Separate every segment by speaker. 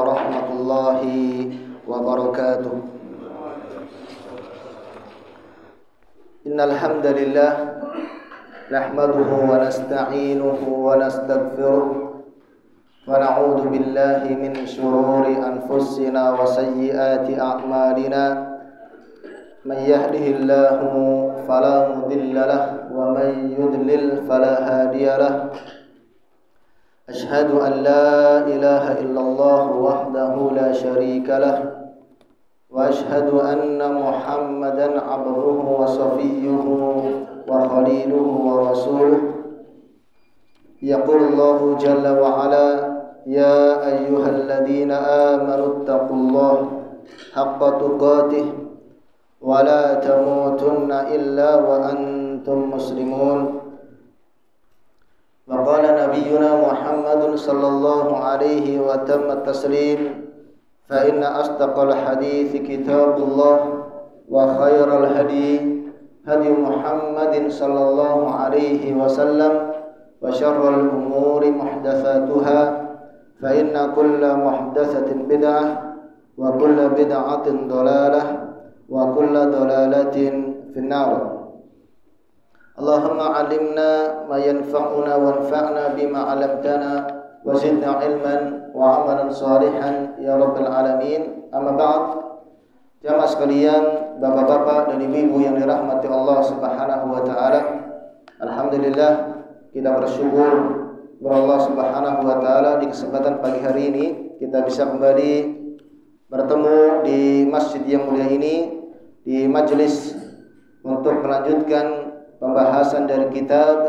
Speaker 1: warahmatullahi wabarakatuh. Innal hamdalillah nahmaduhu wa nasta'inuhu wa nastaghfiruh wa na'udzu billahi min shururi anfusina wa sayyiati a'malina. Man yahdihillahu fala mudilla lahu wa man yudlil fala hadiya lahu. Ashhadu an la ilaha illallah wahdahu la syarika lahu wa ashhadu anna Muhammadan abduhu wa safiyyuhu wa khaliluhu wa rasuluh. Yaqulullahu jalla wa ala ya ayyuhalladzina amanu taqullaha haqqa tuqatih wa la tamutunna illa wa antum muslimun. Wa qala nabiyyuna Muhammadun sallallahu alaihi wa tammat taslim fa inna asdaqal hadithi kitabullah wa khairal hadi hadi Muhammadin sallallahu alaihi wasallam wa syarrul umuri muhdatsatuha fa inna kulla muhdatsatin bid'ah wa kulla bid'atin dhalalah wa kulla dhalalatin finnar. Allahumma alimna ma yanfa'una wanfa'na bima 'allamtana wa zidna ilman wa amalan salihan ya rabbal alamin. Amma ba'd. Jamaah sekalian, bapak-bapak dan ibu-ibu yang dirahmati Allah Subhanahu wa taala. Alhamdulillah kita bersyukur kepada Allah Subhanahu wa taala di kesempatan pagi hari ini kita bisa kembali bertemu di masjid yang mulia ini, di majelis untuk melanjutkan pembahasan dari kitab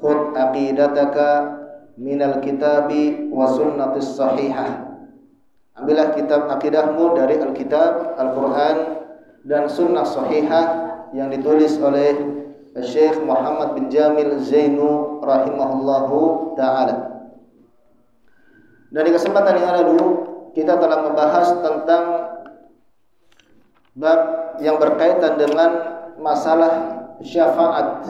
Speaker 1: Khudh Aqidataka Minal Kitabi wa Sunnatis Sahihah. Ambillah kitab akidahmu dari Alkitab, Al-Quran dan Sunnah Sahihah yang ditulis oleh Syekh Muhammad bin Jamil Zainu rahimahullahu ta'ala. Dan di kesempatan yang lalu kita telah membahas tentang bab yang berkaitan dengan masalah syafaat,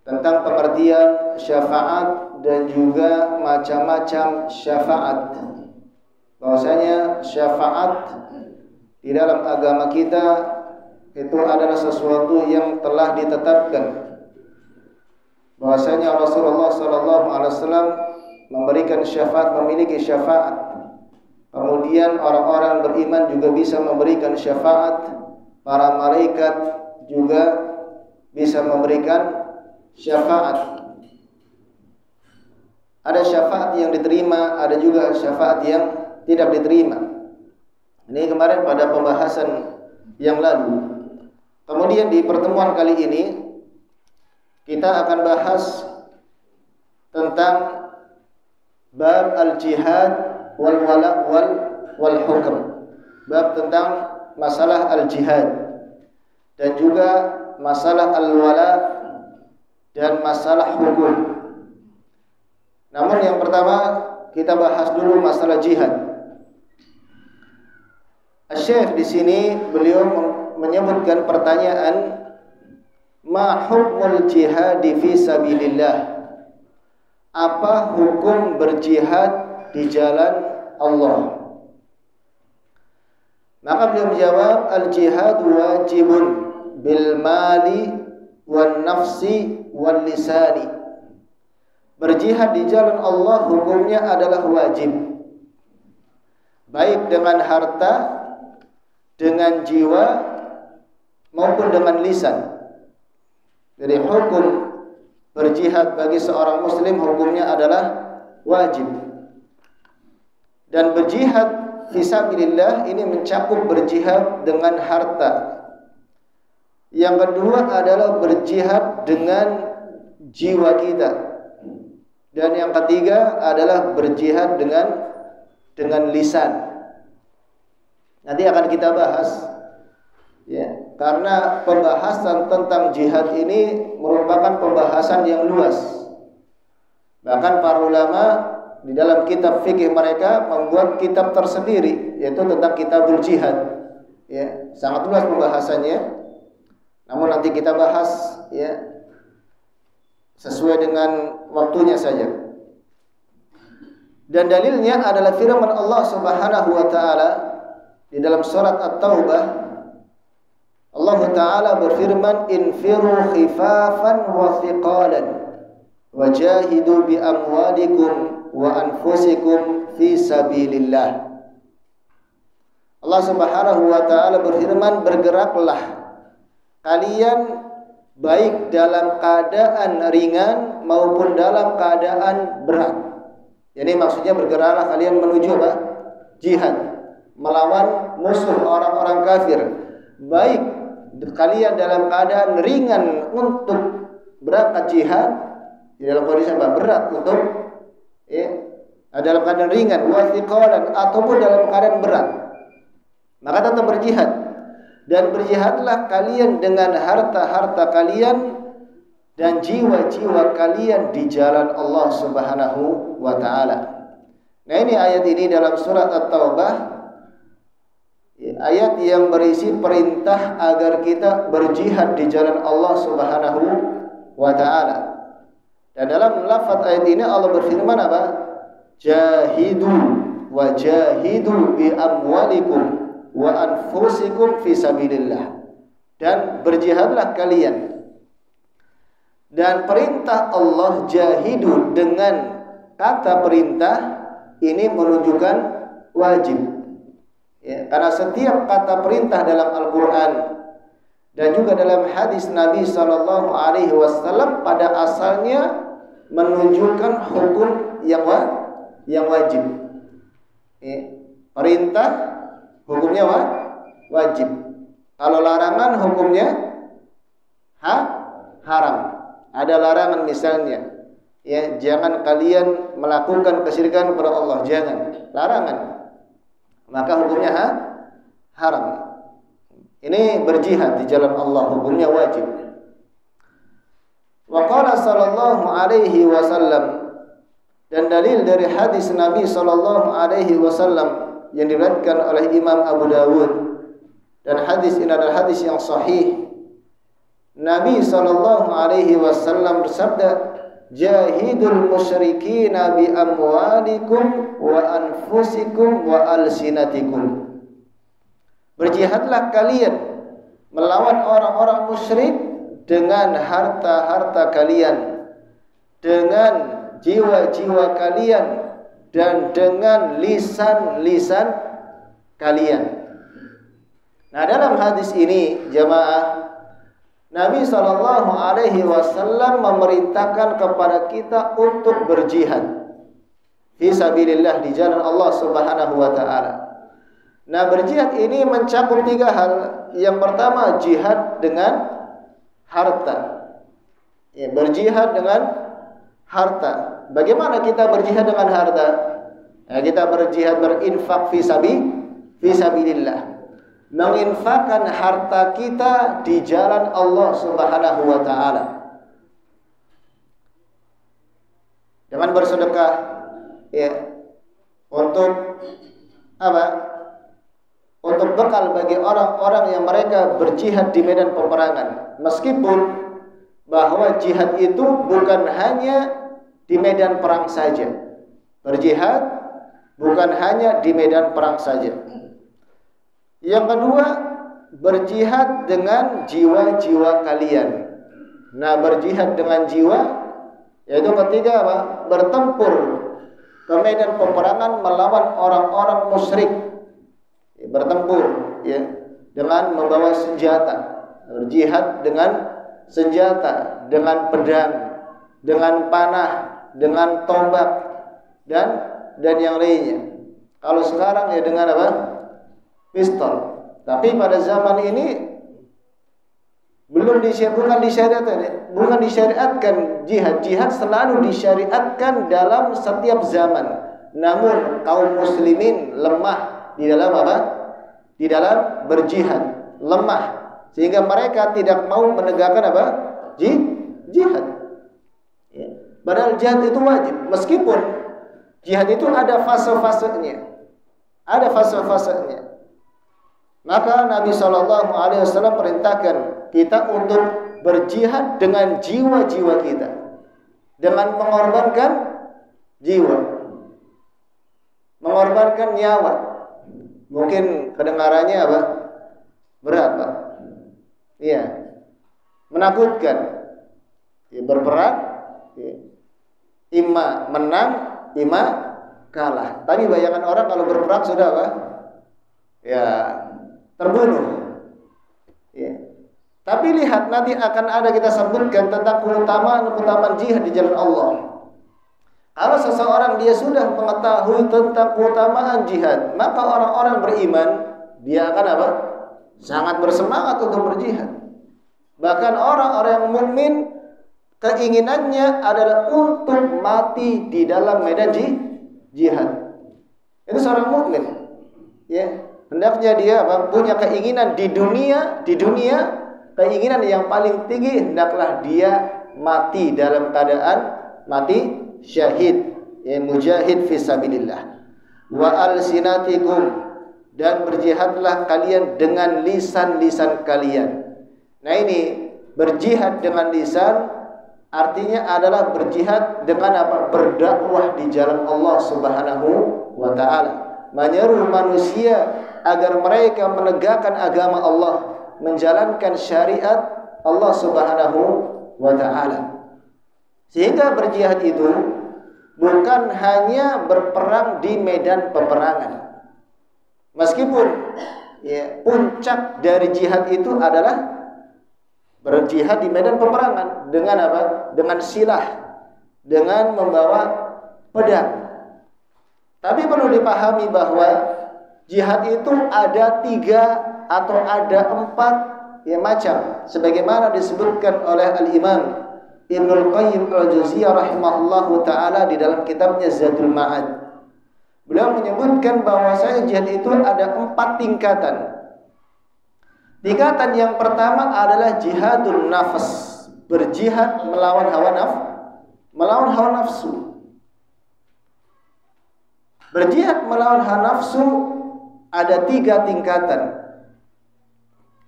Speaker 1: tentang pengertian syafaat dan juga macam-macam syafaat. Bahwasanya syafaat di dalam agama kita itu adalah sesuatu yang telah ditetapkan. Bahwasanya Rasulullah SAW memberikan syafaat, memiliki syafaat. Kemudian orang-orang beriman juga bisa memberikan syafaat. Para malaikat juga bisa memberikan syafaat. Ada syafaat yang diterima, ada juga syafaat yang tidak diterima. Ini kemarin pada pembahasan yang lalu. Kemudian di pertemuan kali ini kita akan bahas tentang bab al-jihad wal wala wal hukm. Bab tentang masalah al-jihad dan juga masalah al-wala dan masalah hukum. Namun yang pertama kita bahas dulu masalah jihad. Syekh di sini beliau menyebutkan pertanyaan, ma hukmul jihad fi sabilillah? Apa hukum berjihad di jalan Allah? Maka beliau menjawab, al-jihad wajibun bil mali wan nafsi wal lisani. Berjihad di jalan Allah hukumnya adalah wajib, baik dengan harta, dengan jiwa maupun dengan lisan. Jadi hukum berjihad bagi seorang muslim hukumnya adalah wajib. Dan berjihad fisabilillah ini mencakup berjihad dengan harta. Yang kedua adalah berjihad dengan jiwa kita. Dan yang ketiga adalah berjihad dengan lisan. Nanti akan kita bahas. Ya, karena pembahasan tentang jihad ini merupakan pembahasan yang luas. Bahkan para ulama di dalam kitab fikih mereka membuat kitab tersendiri, yaitu tentang kitabul jihad. Ya, sangat luas pembahasannya. Namun nanti kita bahas sesuai dengan waktunya saja. Dan dalilnya adalah firman Allah Subhanahu wa taala di dalam surat At-Taubah. Allah taala berfirman, "Infiru khifafan wa thiqalan wajahidu bi amwalikum wa anfusikum fi sabilillah." Allah Subhanahu wa taala berfirman, "Bergeraklah kalian baik dalam keadaan ringan maupun dalam keadaan berat." Jadi maksudnya bergeraklah kalian menuju apa? Jihad, melawan musuh orang-orang kafir. Baik kalian dalam keadaan ringan untuk berangkat jihad, di dalam kondisi apa? Berat untuk dalam keadaan ringan, wathiqalan, ataupun dalam keadaan berat. Maka tetap berjihad. Dan berjihadlah kalian dengan harta-harta kalian dan jiwa-jiwa kalian di jalan Allah Subhanahu wa taala. Nah, ini ayat ini dalam surat At-Taubah, ayat yang berisi perintah agar kita berjihad di jalan Allah Subhanahu wa taala. Dan dalam lafaz ayat ini Allah berfirman apa? Jahidu wa jahidu bi amwalikum wa anfusikum fi sabilillah. Dan berjihadlah kalian. Dan perintah Allah jahidu dengan kata perintah ini menunjukkan wajib. Ya, karena setiap kata perintah dalam Al-Quran dan juga dalam hadis Nabi SAW pada asalnya menunjukkan hukum yang wajib. Ya, perintah hukumnya wajib. Kalau larangan hukumnya haram. Ada larangan misalnya, ya, jangan kalian melakukan kesyirikan kepada Allah, jangan. Larangan. Maka hukumnya haram. Ini berjihad di jalan Allah, hukumnya wajib. Wa qala sallallahu alaihi wasallam, dan dalil dari hadis Nabi sallallahu alaihi wasallam yang diriwayatkan oleh Imam Abu Dawud, dan hadis ini adalah hadis yang sahih. Nabi sallallahu alaihi wasallam bersabda, "Jahidul musyrikina bi amwalikum wa anfusikum wa alsinatikum." Berjihadlah kalian melawan orang-orang musyrik dengan harta-harta kalian, dengan jiwa-jiwa kalian, dan dengan lisan-lisan kalian. Nah, dalam hadis ini jamaah, Nabi sallallahu alaihi wasallam memerintahkan kepada kita untuk berjihad fi sabilillah, di jalan Allah Subhanahu wa taala. Nah, berjihad ini mencakup 3 hal. Yang pertama, jihad dengan harta. Ya, berjihad dengan harta. Bagaimana kita berjihad dengan harta? Ya, kita berjihad berinfak fi sabilillah. Menginfakkan harta kita di jalan Allah Subhanahu wa taala. Dengan bersedekah, ya, untuk apa? Untuk bekal bagi orang-orang yang mereka berjihad di medan peperangan. Meskipun bahwa jihad itu bukan hanya di medan perang saja. Berjihad bukan hanya di medan perang saja. Yang kedua, berjihad dengan jiwa-jiwa kalian. Nah, berjihad dengan jiwa, yaitu ketika apa? Bertempur ke medan peperangan melawan orang-orang musyrik. Bertempur, ya, dengan membawa senjata. Berjihad dengan senjata, dengan pedang, dengan panah, dengan tombak, dan yang lainnya. Kalau sekarang ya dengan apa? Pistol. Tapi pada zaman ini bukan disyariatkan jihad. Jihad selalu disyariatkan dalam setiap zaman. Namun kaum muslimin lemah di dalam apa? Di dalam berjihad, lemah, sehingga mereka tidak mau menegakkan apa? Jihad. Ya. Padahal jihad itu wajib. Meskipun jihad itu ada fase-fasenya. Ada fase-fasenya. Maka Nabi SAW perintahkan kita untuk berjihad dengan jiwa-jiwa kita, dengan mengorbankan jiwa. mengorbankan nyawa. Mungkin kedengarannya apa? Berat, Pak. Iya. Menakutkan. Ya, berperang, ya. Ima menang, ima kalah. Tapi bayangan orang kalau berperang sudah apa? Ya, terbunuh. Ya. Tapi lihat nanti akan ada kita sebutkan tentang keutamaan jihad di jalan Allah. Kalau seseorang dia sudah mengetahui tentang keutamaan jihad, maka orang-orang beriman dia akan apa? Sangat bersemangat untuk berjihad. Bahkan orang-orang yang mukmin keinginannya adalah untuk mati di dalam medan jihad. Itu seorang mukmin. Ya, hendaknya dia apa? Punya keinginan di dunia, keinginan yang paling tinggi hendaklah dia mati dalam keadaan mati syahid, ya, mujahid fi sabilillah. Wa alsinatikum, dan berjihadlah kalian dengan lisan-lisan kalian. Nah, ini berjihad dengan lisan artinya adalah berjihad dengan apa? Berdakwah di jalan Allah Subhanahu wa taala, menyeru manusia agar mereka menegakkan agama Allah, menjalankan syariat Allah Subhanahu wa taala. Sehingga berjihad itu bukan hanya berperang di medan peperangan. Meskipun ya, puncak dari jihad itu adalah berjihad di medan peperangan dengan apa? Dengan silah, dengan membawa pedang. Tapi perlu dipahami bahwa jihad itu ada 3 atau ada 4 ya macam, sebagaimana disebutkan oleh Al-Imam Ibnul Qayyim Al-Jauziyah rahimahullahu taala di dalam kitabnya Zadul Ma'ad. Beliau menyebutkan bahwasanya jihad itu ada 4 tingkatan. Tingkatan yang pertama adalah jihadun nafs, berjihad melawan hawa nafsu. Berjihad melawan hawa nafsu ada 3 tingkatan.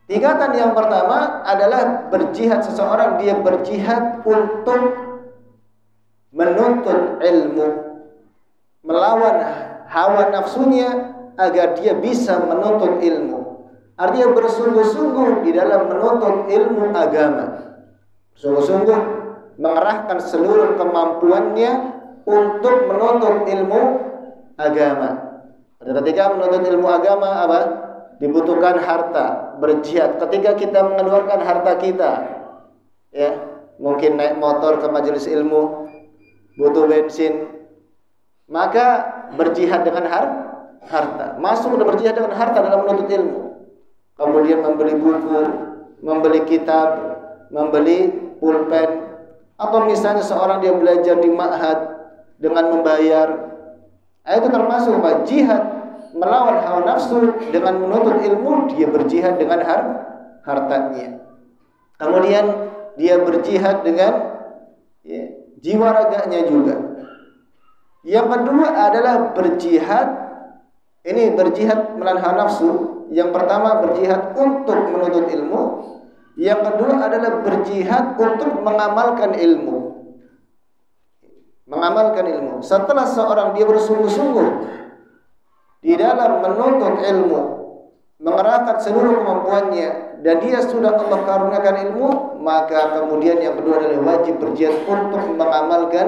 Speaker 1: Tingkatan yang pertama adalah berjihad seseorang, dia berjihad untuk menuntut ilmu, melawan hawa nafsunya agar dia bisa menuntut ilmu. Artinya bersungguh-sungguh di dalam menuntut ilmu agama, sungguh-sungguh mengerahkan seluruh kemampuannya untuk menuntut ilmu agama. Pada ketika menuntut ilmu agama apa? Dibutuhkan harta, berjihad. Ketika kita mengeluarkan harta kita, ya, mungkin naik motor ke majelis ilmu, butuh bensin, maka berjihad dengan harta. Masuk dan berjihad dengan harta dalam menuntut ilmu. Kemudian membeli buku, membeli kitab, membeli pulpen, atau misalnya seorang dia belajar di ma'had dengan membayar. Itu termasuk jihad melawan hawa nafsu dengan menuntut ilmu. Dia berjihad dengan hartanya. Kemudian dia berjihad dengan ya, jiwa raganya juga. Yang kedua adalah berjihad. Ini berjihad melawan hawa nafsu. Yang pertama berjihad untuk menuntut ilmu. Yang kedua adalah berjihad untuk mengamalkan ilmu. Mengamalkan ilmu. Setelah seorang dia bersungguh-sungguh di dalam menuntut ilmu, mengerahkan seluruh kemampuannya, dan dia sudah Allah karuniakan ilmu, maka kemudian yang kedua adalah wajib berjihad untuk mengamalkan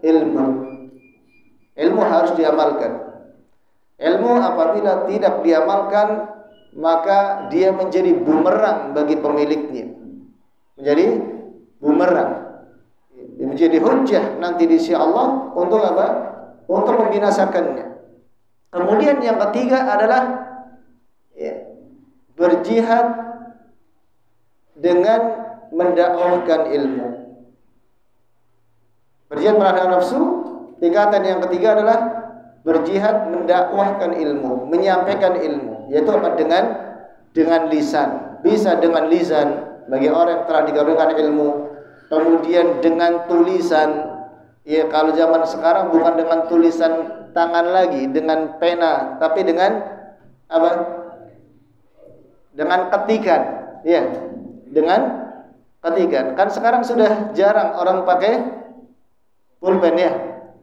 Speaker 1: ilmu. Ilmu harus diamalkan. Ilmu apabila tidak diamalkan, maka dia menjadi bumerang bagi pemiliknya. Menjadi bumerang. Dia menjadi hujjah nanti di sisi Allah untuk apa? Untuk membinasakannya. Kemudian yang ketiga adalah ya, berjihad dengan mendakwahkan ilmu. Berjihad melawan nafsu. Tingkatan yang ketiga adalah berjihad mendakwahkan ilmu, menyampaikan ilmu, yaitu apa? Dengan lisan. Bisa dengan lisan bagi orang yang telah dikaruniakan ilmu. Kemudian dengan tulisan. Ya, kalau zaman sekarang bukan dengan tulisan tangan lagi, dengan pena, tapi dengan apa? Dengan ketikan. Ya, dengan ketikan. Kan sekarang sudah jarang orang pakai pulpen ya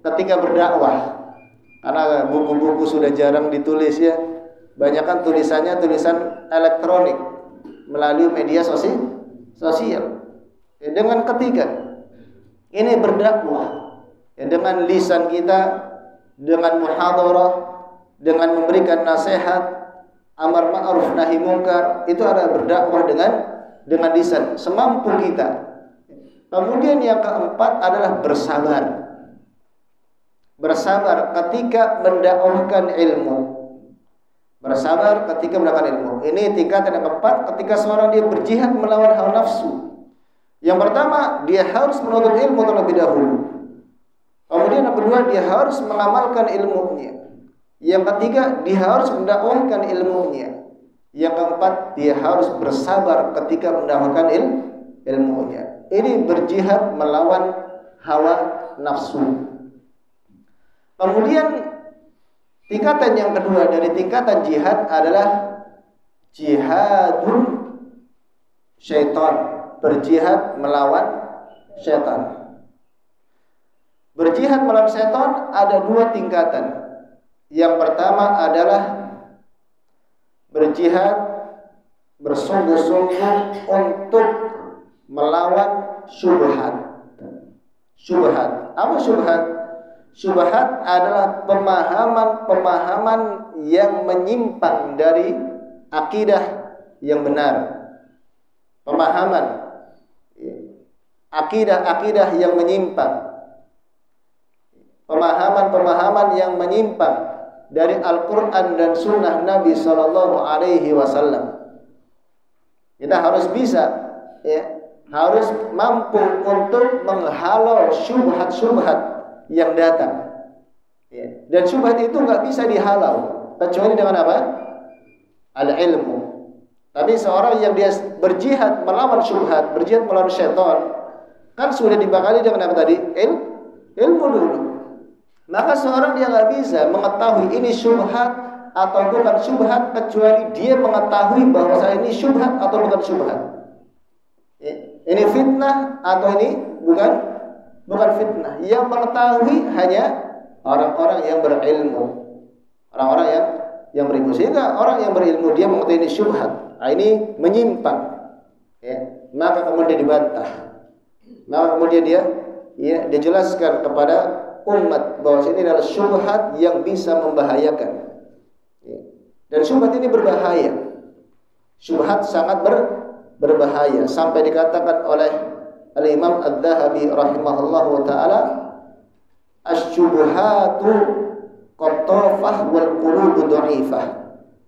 Speaker 1: ketika berdakwah. Karena buku-buku sudah jarang ditulis ya. Banyak kan tulisannya tulisan elektronik melalui media sosial. Ya, dengan ketiga ini berdakwah ya, dengan lisan kita, dengan muhadharah, dengan memberikan nasihat, amar ma'ruf nahi munkar, itu adalah berdakwah dengan lisan semampu kita. Kemudian yang keempat adalah bersabar. Bersabar ketika mendakwahkan ilmu. Bersabar ketika mendakwahkan ilmu. Ini tingkatan yang keempat ketika seorang dia berjihad melawan hawa nafsu. Yang pertama, dia harus menuntut ilmu terlebih dahulu. Kemudian yang kedua, dia harus mengamalkan ilmunya. Yang ketiga, dia harus mendakwahkan ilmunya. Yang keempat, dia harus bersabar ketika mendakwahkan ilmunya. Ini berjihad melawan hawa nafsu. Kemudian tingkatan yang kedua dari tingkatan jihad adalah jihadun syaitan. Berjihad melawan syaitan. Berjihad melawan syaitan ada dua tingkatan. Yang pertama adalah berjihad bersungguh-sungguh untuk melawan syubhat. Syubhat. Apa syubhat? Syubhat adalah pemahaman-pemahaman yang menyimpang dari akidah yang benar. Pemahaman akidah-akidah yang menyimpang. Pemahaman-pemahaman yang menyimpang dari Al-Quran dan Sunnah Nabi Sallallahu Alaihi Wasallam. Kita harus bisa, ya, harus mampu untuk menghalau syubhat-syubhat yang datang. Ya. Dan syubhat itu nggak bisa dihalau kecuali dengan apa? Al-ilmu. Tapi seorang yang dia berjihad melawan syubhat, berjihad melawan syaitan, kan sudah dibekali dengan apa tadi? Ilmu dulu. Maka seorang dia nggak bisa mengetahui ini syubhat atau bukan syubhat kecuali dia mengetahui bahwa ini syubhat atau bukan syubhat. Ini fitnah atau ini bukan fitnah. Yang mengetahui hanya orang-orang yang berilmu, orang-orang yang berilmu. Sehingga orang yang berilmu dia mengetahui ini syubhat, ini menyimpang. Ya, maka kemudian dibantah. Maka kemudian dia dijelaskan kepada umat bahwa ini adalah syubhat yang bisa membahayakan. Dan syubhat ini berbahaya. Syubhat sangat berbahaya sampai dikatakan oleh Al-Imam Adz-Dzahabi rahimahullahu taala, asy-syubhatu qattafah wal qulubu dhaifah.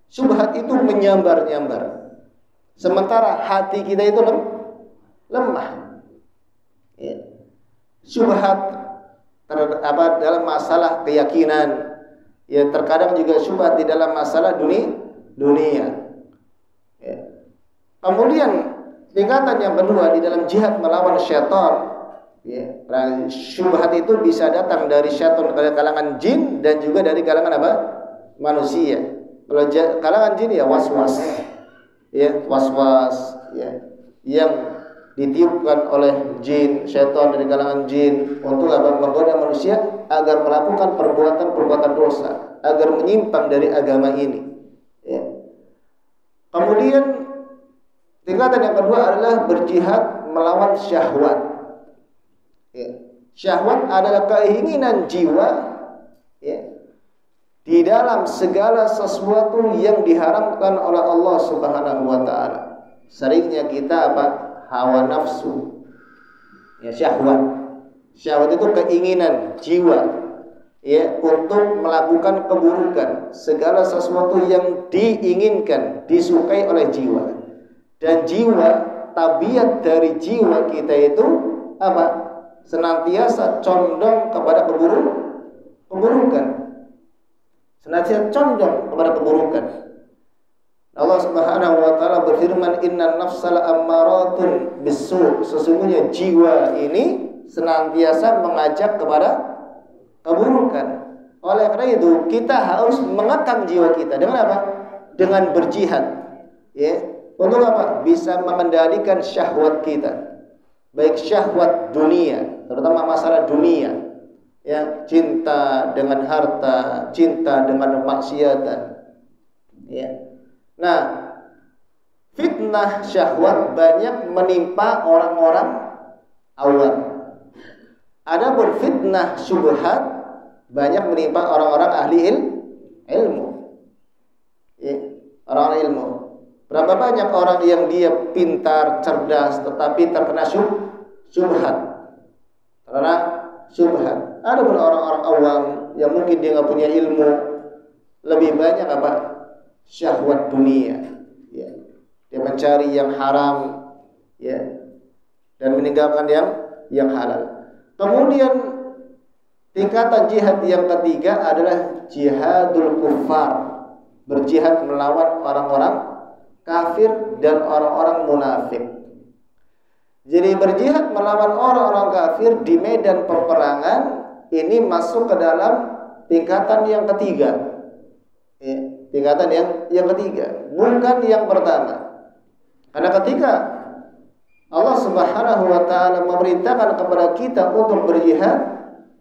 Speaker 1: Syubhat itu menyambar-nyambar. Sementara hati kita itu lemah. Ya. Syubhat dalam masalah keyakinan, ya, terkadang juga syubhat di dalam masalah dunia. Ya. Kemudian tingkatan yang kedua di dalam jihad melawan syaitan, ya, syubhat itu bisa datang dari syaitan dari kalangan jin dan juga dari kalangan apa? Manusia. Kalau kalangan jin ya was-was, ya, was-was, ya, yang ditiupkan oleh jin, syaitan dari kalangan jin untuk menggoda manusia agar melakukan perbuatan-perbuatan dosa, agar menyimpang dari agama ini. Ya. Kemudian tingkatan yang kedua adalah berjihad melawan syahwat. Ya. Syahwat adalah keinginan jiwa, ya, di dalam segala sesuatu yang diharamkan oleh Allah Subhanahu wa taala. Seringnya kita hawa nafsu, ya, syahwat. Syahwat itu keinginan jiwa, ya, untuk melakukan keburukan, segala sesuatu yang diinginkan, disukai oleh jiwa. Dan jiwa, tabiat dari jiwa kita itu senantiasa condong kepada keburukan. Senantiasa condong kepada keburukan. Allah Subhanahu wa taala berfirman, innan nafsala ammaratun bisu. Sesungguhnya jiwa ini senantiasa mengajak kepada keburukan. Oleh karena itu kita harus mengekang jiwa kita dengan apa? Dengan berjihad. Ya, untuk apa? Bisa mengendalikan syahwat kita. Baik syahwat dunia, terutama masalah dunia, ya, cinta dengan harta, cinta dengan maksiatan. Ya. Nah, fitnah syahwat banyak menimpa orang-orang awam. Adapun fitnah syubhat banyak menimpa orang-orang ahli ilmu. Ya, orang ilmu. Berapa banyak orang yang dia pintar, cerdas, tetapi terkena syubhat. Karena syubhat. Adapun orang-orang awam yang mungkin dia nggak punya ilmu, lebih banyak apa? Syahwat dunia. Ya. Dia mencari yang haram, ya, dan meninggalkan yang halal. Kemudian tingkatan jihad yang ketiga adalah jihadul kuffar, berjihad melawan orang-orang kafir dan orang-orang munafik. Jadi berjihad melawan orang-orang kafir di medan peperangan ini masuk ke dalam tingkatan yang ketiga. Ya, tingkatan yang ketiga, bukan yang pertama. Karena ketika Allah Subhanahu wa taala memerintahkan kepada kita untuk berjihad,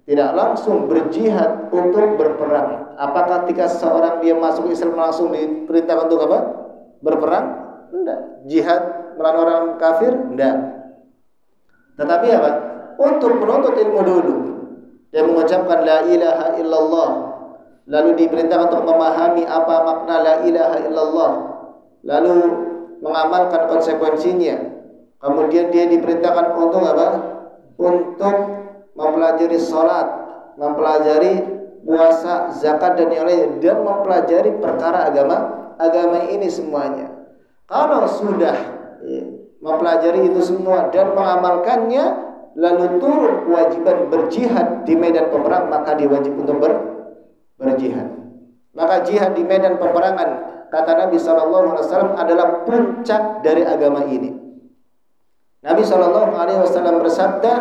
Speaker 1: tidak langsung berjihad untuk berperang. Apakah ketika seorang dia masuk Islam langsung diperintahkan untuk apa? Berperang? Tidak. Jihad melawan orang kafir? Tidak. Tetapi apa? Untuk menuntut ilmu dulu. Dia mengucapkan la ilaha illallah, lalu diperintahkan untuk memahami apa makna la ilaha illallah, lalu mengamalkan konsekuensinya. Kemudian dia diperintahkan untuk apa? Untuk mempelajari salat, mempelajari puasa, zakat dan yang lain, dan mempelajari perkara agama ini semuanya. Kalau sudah mempelajari itu semua dan mengamalkannya, lalu turun kewajiban berjihad di medan peperang, maka dia wajib untuk berjihad. Maka jihad di medan peperangan, kata Nabi SAW, adalah puncak dari agama ini. Nabi SAW bersabda,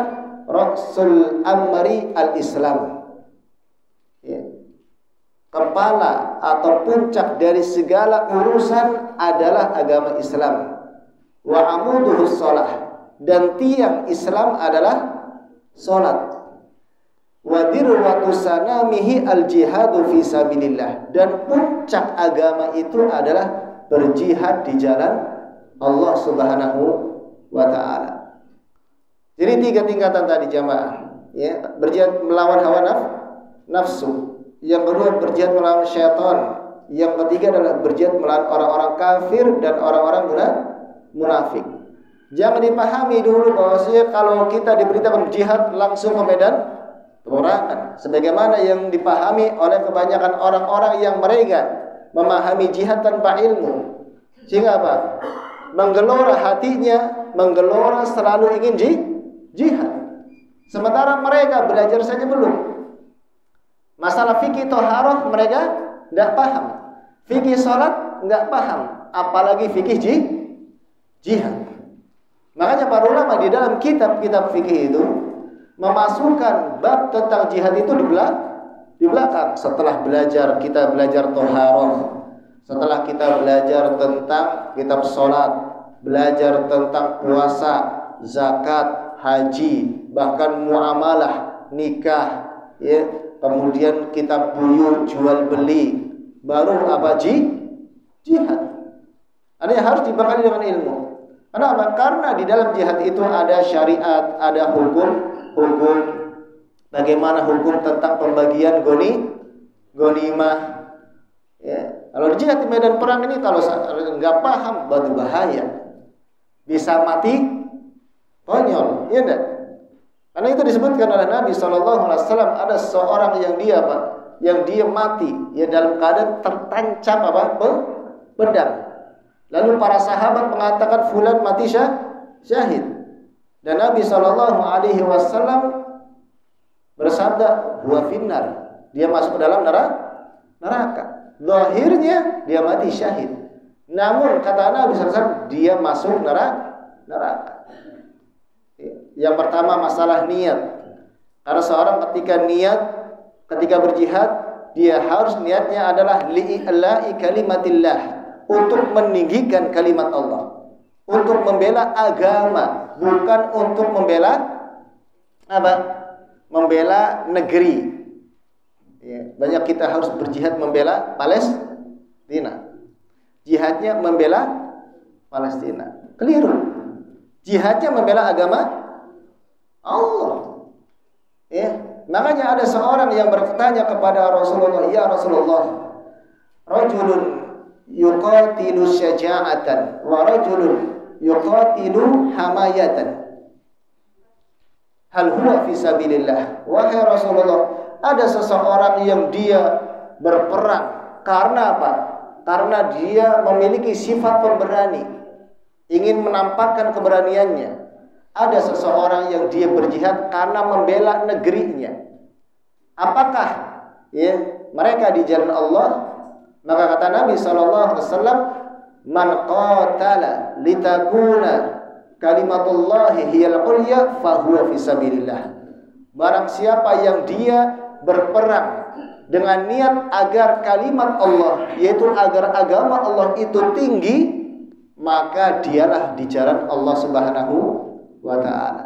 Speaker 1: Rasul amri al-Islam, ya. Kepala atau puncak dari segala urusan adalah agama Islam. Wa amuduhus shalah, dan tiang Islam adalah salat. Wa dirwatu sanamihi al-jihadu fi sabilillah, dan puncak agama itu adalah berjihad di jalan Allah Subhanahu wa ta'ala. Jadi 3 tingkatan tadi jamaah, ya, berjihad melawan hawa nafsu. Yang kedua berjihad melawan syaitan. Yang ketiga adalah berjihad melawan orang-orang kafir dan orang-orang munafik. Jangan dipahami dulu bahwasanya kalau kita diberitakan jihad langsung ke medan peperangan, sebagaimana yang dipahami oleh kebanyakan orang-orang yang mereka memahami jihad tanpa ilmu. Sehingga apa? Menggelora hatinya, menggelora selalu ingin jihad. Sementara mereka belajar saja belum. Masalah fikih thaharah mereka tidak paham. Fikih salat tidak paham, apalagi fikih jihad. Makanya para ulama di dalam kitab-kitab fikih itu memasukkan bab tentang jihad itu di belakang. Setelah kita belajar thaharah, setelah kita belajar tentang kitab salat, belajar tentang puasa, zakat, haji, bahkan muamalah, nikah, ya, kemudian kitab buyur, jual beli, baru apa? Jihad. Artinya harus dibekali dengan ilmu. Kenapa? Karena di dalam jihad itu ada syariat, ada hukum, bagaimana hukum tentang pembagian ghanimah. Ya. Kalau jihad di medan perang ini kalau nggak paham, bahaya, bisa mati konyol, iya enggak? Karena itu disebutkan oleh Nabi SAW, ada seorang yang dia apa? Yang dia mati, ya, dalam keadaan tertancap apa? Pedang. Lalu para sahabat mengatakan fulan mati syahid. Dan Nabi SAW bersabda, huwa finnar, dia masuk ke dalam neraka. Zahirnya dia mati syahid, namun kata Nabi SAW dia masuk neraka. Yang pertama masalah niat. Karena seorang ketika berjihad, dia harus niatnya adalah li'i'la'i kalimatillah, untuk meninggikan kalimat Allah, untuk membela agama, bukan untuk membela apa? membela negeri. Ya, banyak kita harus berjihad membela Palestina. Jihadnya membela Palestina. Keliru. Jihadnya membela agama Allah. Ya, makanya ada seorang yang bertanya kepada Rasulullah, "Ya Rasulullah, rajulun yuqatilu syaja'atan wa rajulun yuqatilu hamayatan. Hal huwa fi sabilillah?" Wahai Rasulullah, ada seseorang yang dia berperang karena apa? Karena dia memiliki sifat pemberani, ingin menampakkan keberaniannya. Ada seseorang yang dia berjihad karena membela negerinya. Apakah mereka di jalan Allah? Maka kata Nabi SAW, "Man qatala litakuna kalimatullahi hiyal ulya fahuwa fi sabilillah." Barang siapa yang dia berperang dengan niat agar kalimat Allah, yaitu agar agama Allah itu tinggi, maka dialah di jalan Allah Subhanahu wa ta'ala.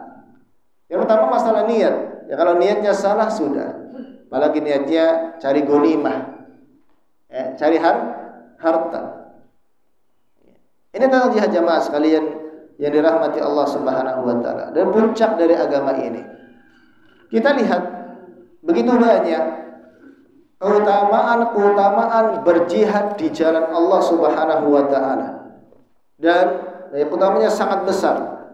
Speaker 1: Yang pertama masalah niat. Ya, kalau niatnya salah sudah. Apalagi niatnya cari ghanimah, cari harta. Ini tentang jihad jamaah sekalian yang dirahmati Allah Subhanahu wa ta'ala. Dan puncak dari agama ini, kita lihat begitu banyak keutamaan berjihad di jalan Allah Subhanahu wa ta'ala. Dan keutamanya sangat besar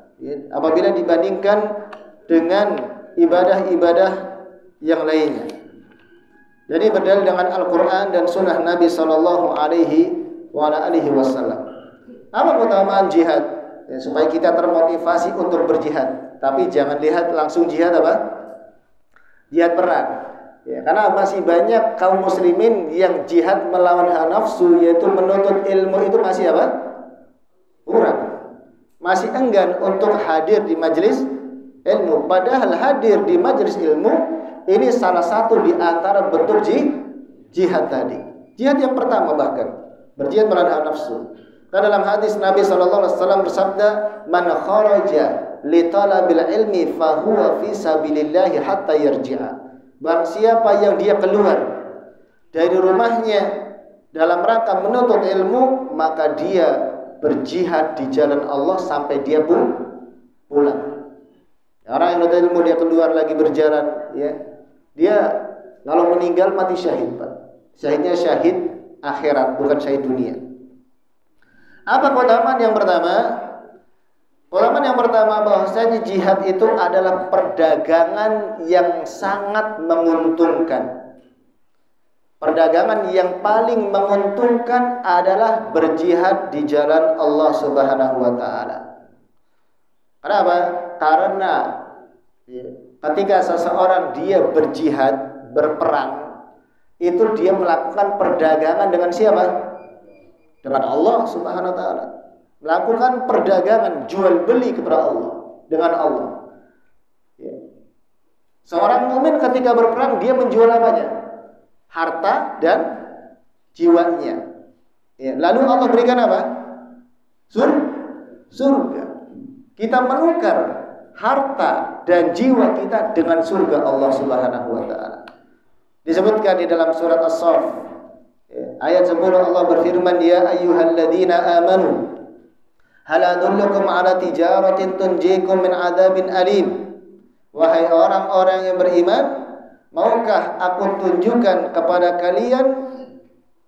Speaker 1: apabila dibandingkan dengan ibadah-ibadah yang lainnya. Jadi berdalil dengan Al-Quran dan Sunnah Nabi Sallallahu Alaihi Wasallam. Apa keutamaan jihad? Ya, supaya kita termotivasi untuk berjihad. Tapi jangan lihat langsung jihad apa? Jihad perang. Ya, karena masih banyak kaum muslimin yang jihad melawan hawa nafsu, yaitu menuntut ilmu, itu masih apa? Kurang. Masih enggan untuk hadir di majelis ilmu. Padahal hadir di majelis ilmu ini salah satu di antara bentuk jihad tadi. Jihad yang pertama bahkan berjihad melawan hawa nafsu. Karena dalam hadis Nabi SAW bersabda, "Man kharaja li talabil ilmi fa huwa fi sabilillah hatta yarji'a." Barang siapa yang dia keluar dari rumahnya dalam rangka menuntut ilmu, maka dia berjihad di jalan Allah sampai dia pulang. Orang yang menuntut ilmu dia keluar lagi berjalan, ya. Dia kalau meninggal mati syahid, Pak. Syahidnya syahid akhirat, bukan syahid dunia. Apa keutamaan yang pertama? Keutamaan yang pertama bahwasanya jihad itu adalah perdagangan yang sangat menguntungkan. Perdagangan yang paling menguntungkan adalah berjihad di jalan Allah Subhanahu wa ta'ala. Kenapa? Karena ketika seseorang dia berjihad, berperang, itu dia melakukan perdagangan dengan siapa? Dengan Allah Subhanahu wa ta'ala. Melakukan perdagangan jual beli kepada Allah, dengan Allah. Seorang mukmin ketika berperang dia menjual apanya? Harta dan jiwanya. Lalu Allah berikan apa? Surga. Kita menukar harta dan jiwa kita dengan surga Allah Subhanahu wa ta'ala. Disebutkan di dalam surat As-Saff ayat 10, Allah berfirman, "Ya ayyuhalladzina amanu hal adullukum ala tijaratin tunjikum min adabin alim." Wahai orang-orang yang beriman, maukah aku tunjukkan kepada kalian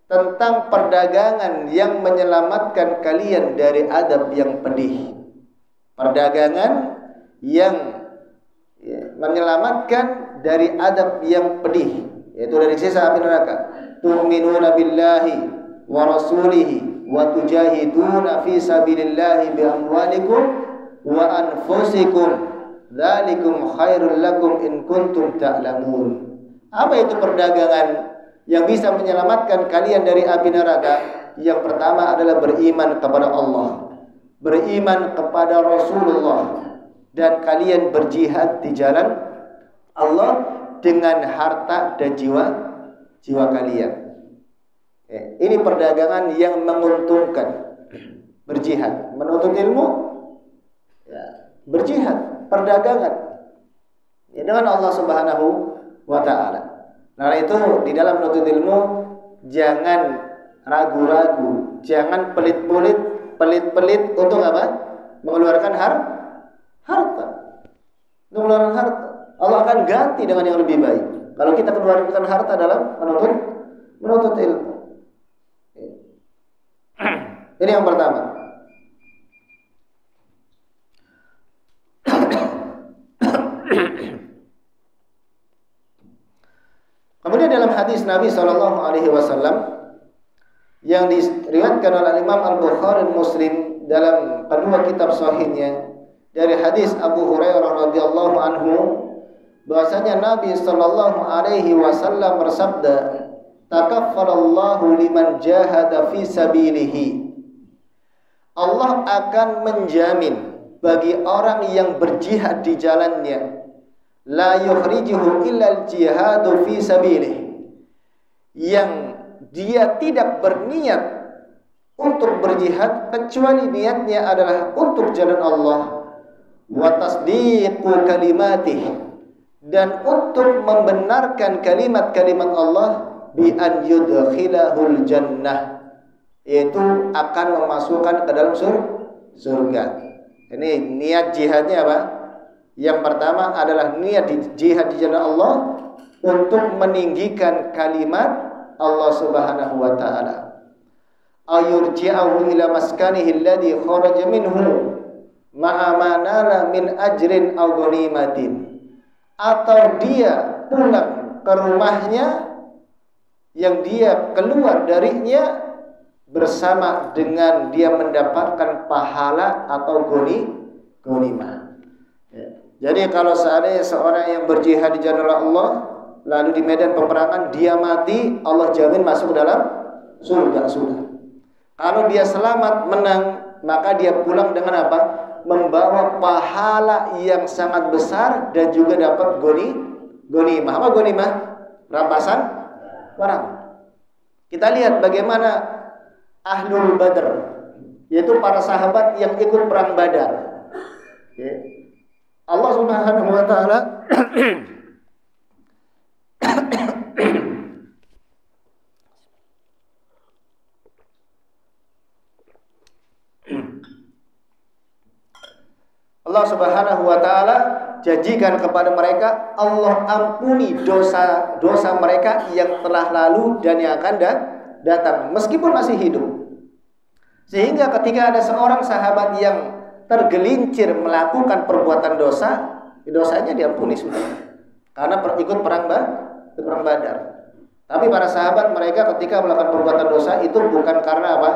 Speaker 1: tentang perdagangan yang menyelamatkan kalian dari adab yang pedih. Perdagangan yang menyelamatkan dari adab yang pedih, yaitu dari siksa api neraka. Tu'minuna billahi wa rasulihi wa tujahiduna fi sabilillahi bi amwalikum wa anfusikum dzalikum khairul lakum in kuntum ta'lamun. Apa itu perdagangan yang bisa menyelamatkan kalian dari api neraka? Yang pertama adalah beriman kepada Allah, beriman kepada Rasulullah, dan kalian berjihad di jalan Allah dengan harta dan jiwa kalian. Ini perdagangan yang menguntungkan. Berjihad, menuntut ilmu, berjihad, perdagangan. Ya, dengan Allah Subhanahu wa taala. Nah, itu di dalam menuntut ilmu jangan ragu-ragu, jangan pelit-pelit untuk apa? Mengeluarkan harta. Mengeluarkan harta. Allah akan ganti dengan yang lebih baik. Kalau kita keluarkan harta dalam menuntut ilmu. Ini yang pertama. Kemudian dalam hadis Nabi Shallallahu Alaihi Wasallam yang diriwayatkan oleh Imam Al-Bukhari Muslim dalam kedua kitab sahihnya dari hadis Abu Hurairah radhiyallahu anhu bahwasanya Nabi Shallallahu Alaihi Wasallam bersabda, "Takaffalallahu liman jahada fi sabilihi." Allah akan menjamin bagi orang yang berjihad di jalannya, la yukhrijuhu illal jihadu fi sabilihi, yang dia tidak berniat untuk berjihad kecuali niatnya adalah untuk jalan Allah, wa tasdiqu kalimatih, dan untuk membenarkan kalimat-kalimat Allah, bi an yudkhilahul jannah, yaitu akan memasukkan ke dalam surga. Ini niat jihadnya apa? Yang pertama adalah niat jihad di jalan Allah untuk meninggikan kalimat Allah Subhanahu wa taala. Ayurji'ahu ila maskanihi alladhi kharaja minhu ma'a ma nala min ajrin aw ghanimatin, atau dia pulang ke rumahnya yang dia keluar darinya bersama dengan dia mendapatkan pahala atau ghanimah. Jadi kalau seandainya seorang yang berjihad di jalan Allah lalu di medan peperangan dia mati, Allah jamin masuk ke dalam surga sudah. Kalau dia selamat menang, maka dia pulang dengan apa? Membawa pahala yang sangat besar dan juga dapat ghanimah. Apa ghanimah? Rampasan perang. Kita lihat bagaimana Ahlul Badr, yaitu para sahabat yang ikut perang Badar. Allah Subhanahu wa taala Allah Subhanahu wa taala janjikan kepada mereka, Allah ampuni dosa-dosa mereka yang telah lalu dan yang akan datang meskipun masih hidup. Sehingga ketika ada seorang sahabat yang tergelincir melakukan perbuatan dosa, dosanya diampuni sudah. Karena ikut perang Badar. Tapi para sahabat mereka ketika melakukan perbuatan dosa itu bukan karena apa?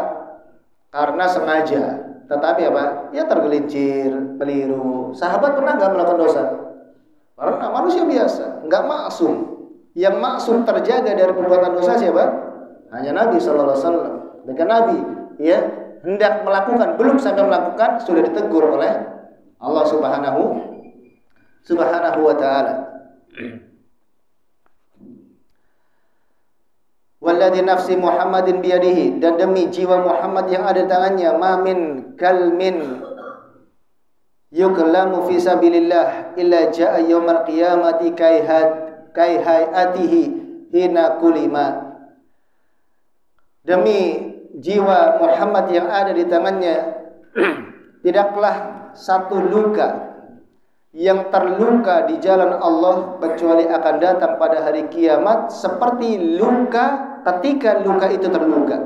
Speaker 1: Karena sengaja, tetapi apa? Ya tergelincir, keliru. Sahabat pernah nggak melakukan dosa? Karena manusia biasa, nggak maksum. Yang maksum terjaga dari perbuatan dosa siapa? Hanya Nabi Sallallahu Alaihi Wasallam. Dengan Nabi, ya hendak melakukan, belum sampai melakukan sudah ditegur oleh Allah Subhanahu wa taala. Walladzi nafsi Muhammadin biyadihi, dan demi jiwa Muhammad yang ada di tangannya, ma min kalmin yuklamu fi sabilillah illa jaa yaumal qiyamati kaihayatihi hina kulima. Demi jiwa Muhammad yang ada di tangannya, tidaklah satu luka yang terluka di jalan Allah kecuali akan datang pada hari kiamat seperti luka ketika luka itu terluka.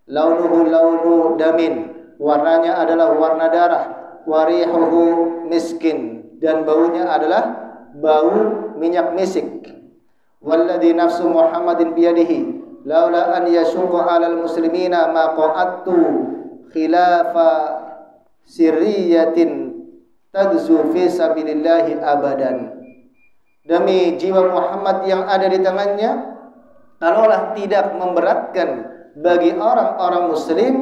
Speaker 1: Launuhu launu damin, warnanya adalah warna darah, warihuhu miskin, dan baunya adalah bau minyak misik. Walladzi nafsu Muhammadin biyadihi laula an yashuqa 'alal muslimina ma qa'attu khilafa sirriyatin tagzu fi sabilillahi abadan. Demi jiwa Muhammad yang ada di tangannya, kalaulah tidak memberatkan bagi orang-orang muslim,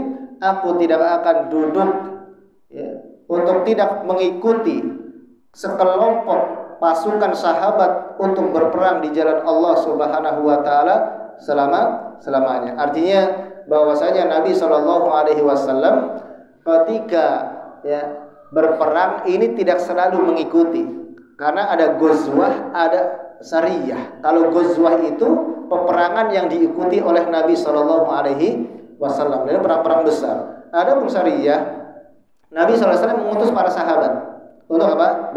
Speaker 1: aku tidak akan duduk untuk tidak mengikuti sekelompok pasukan sahabat untuk berperang di jalan Allah Subhanahu wa taala selamanya. Artinya bahwasanya Nabi Shallallahu alaihi wasallam ketika berperang ini tidak selalu mengikuti. Karena ada ghazwah, ada sariyah. Kalau ghazwah itu peperangan yang diikuti oleh Nabi Shallallahu Alaihi Wasallam. Ini perang-perang besar. Ada sariyah, Nabi Shallallahu Alaihi Wasallam mengutus para sahabat untuk apa?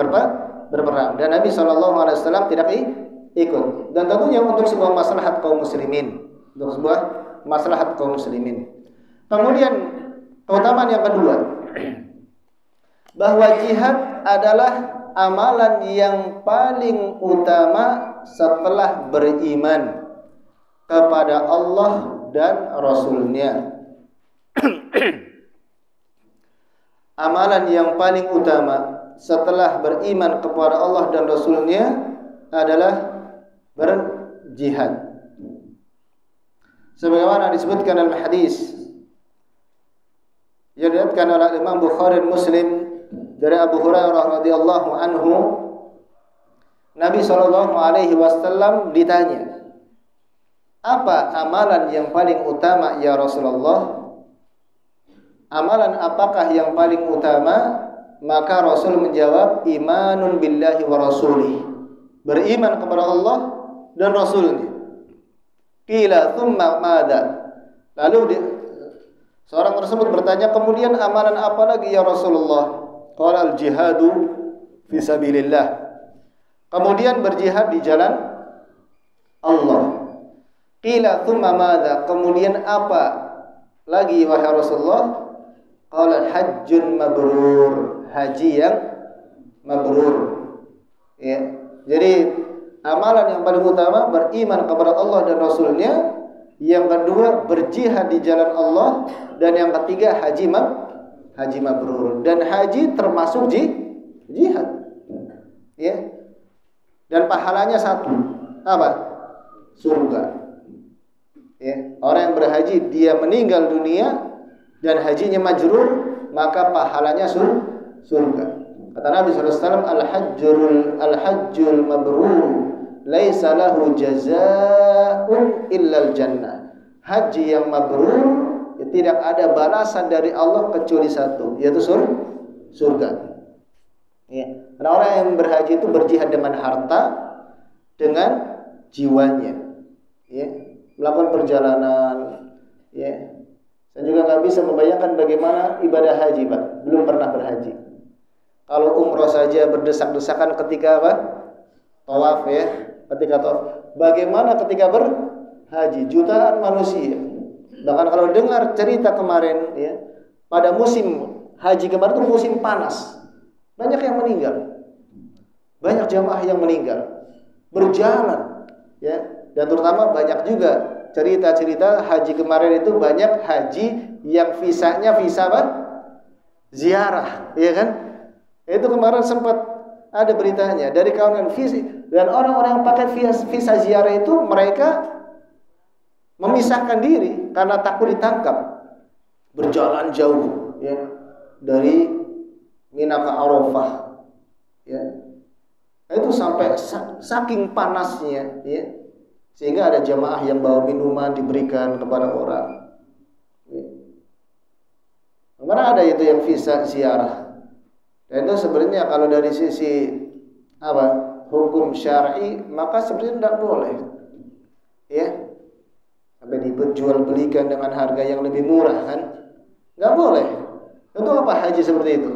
Speaker 1: Berperang. Dan Nabi Shallallahu Alaihi Wasallam tidak ikut. Dan tentunya untuk sebuah maslahat kaum muslimin. Kemudian keutamaan yang kedua, bahwa jihad adalah amalan yang paling utama setelah beriman kepada Allah dan Rasul-Nya. Amalan yang paling utama setelah beriman kepada Allah dan Rasul-Nya adalah berjihad. Sebagaimana disebutkan dalam hadis yang diriwayatkan oleh Imam Bukhari dan Muslim dari Abu Hurairah radhiyallahu anhu, Nabi sallallahu alaihi wasallam ditanya, "Apa amalan yang paling utama ya Rasulullah?" Amalan apakah yang paling utama? Maka Rasul menjawab, imanun billahi wa rasulih. Beriman kepada Allah dan Rasulnya. Qila thumma madza? Lalu seorang tersebut bertanya, kemudian amalan apa lagi ya Rasulullah? Qala al-jihadu fi sabilillah. Kemudian berjihad di jalan Allah. Qila thumma madza? Kemudian apa lagi wahai Rasulullah? Qala hajjun mabrur. Haji yang mabrur. Ya. Jadi amalan yang paling utama beriman kepada Allah dan Rasulnya. Yang kedua berjihad di jalan Allah. Dan yang ketiga haji mabrur. Dan haji termasuk jihad. Ya. Dan pahalanya satu. Apa? Surga. Ya. Orang yang berhaji dia meninggal dunia dan hajinya majrur, maka pahalanya surga. Kata Nabi SAW, Al-hajjul mabrur laisa lahu jazaa'un illal jannah. Haji yang mabrur tidak ada balasan dari Allah kecuali satu, yaitu surga. Ya. Karena orang yang berhaji itu berjihad dengan harta, dengan jiwanya. Ya. Melakukan perjalanan. Ya. Saya juga nggak bisa membayangkan bagaimana ibadah haji, Pak. Belum pernah berhaji. Kalau umroh saja berdesak-desakan ketika apa? Tawaf ya, ketika tawaf. Bagaimana ketika berhaji? Jutaan manusia. Bahkan kalau dengar cerita kemarin ya, pada musim haji kemarin itu musim panas. Banyak yang meninggal. Banyak jamaah yang meninggal. Berjalan ya, dan terutama banyak juga cerita-cerita haji kemarin itu banyak haji yang visanya visa apa? Ziarah, ya kan? Itu kemarin sempat ada beritanya dari kawanan visa, dan orang-orang yang pakai visa ziarah itu mereka memisahkan diri karena takut ditangkap. Berjalan jauh, ya, dari Mina ke Arafah, ya. Itu sampai saking panasnya, ya. Sehingga ada jamaah yang bawa minuman diberikan kepada orang. Karena ada itu yang visa ziarah. Dan itu sebenarnya kalau dari sisi apa? Hukum syar'i, maka sebenarnya tidak boleh. Ya. Sampai dijual belikan dengan harga yang lebih murah kan? Enggak boleh. Untuk apa haji seperti itu?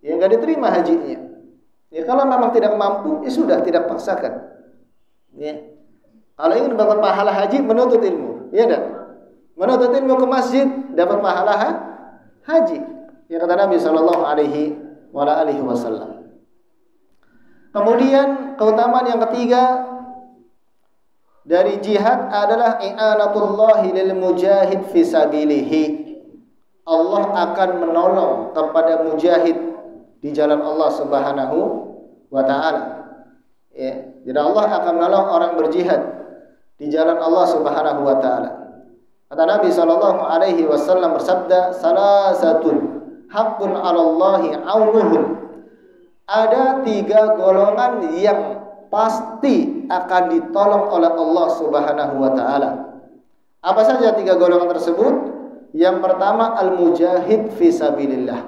Speaker 1: Ya enggak diterima hajinya. Ya kalau memang tidak mampu, ya sudah tidak paksakan. Ya. Kalau ingin dapat pahala haji, menuntut ilmu, ya enggak? Menuntut ilmu ke masjid, dapat pahala haji. Ya kata Nabi sallallahu alaihi wasallam. Kemudian keutamaan yang ketiga dari jihad adalah i'anatullahi lil mujahid fi sabilihi. Allah akan menolong kepada mujahid di jalan Allah Subhanahu wa taala. Ya, jadi Allah akan menolong orang berjihad di jalan Allah Subhanahu wa taala. Kata Nabi sallallahu alaihi wasallam bersabda, "Salasatun haqqun 'alallahi 'aunuhum." Ada 3 golongan yang pasti akan ditolong oleh Allah Subhanahu wa taala. Apa saja 3 golongan tersebut? Yang pertama al-mujahid fi sabilillah.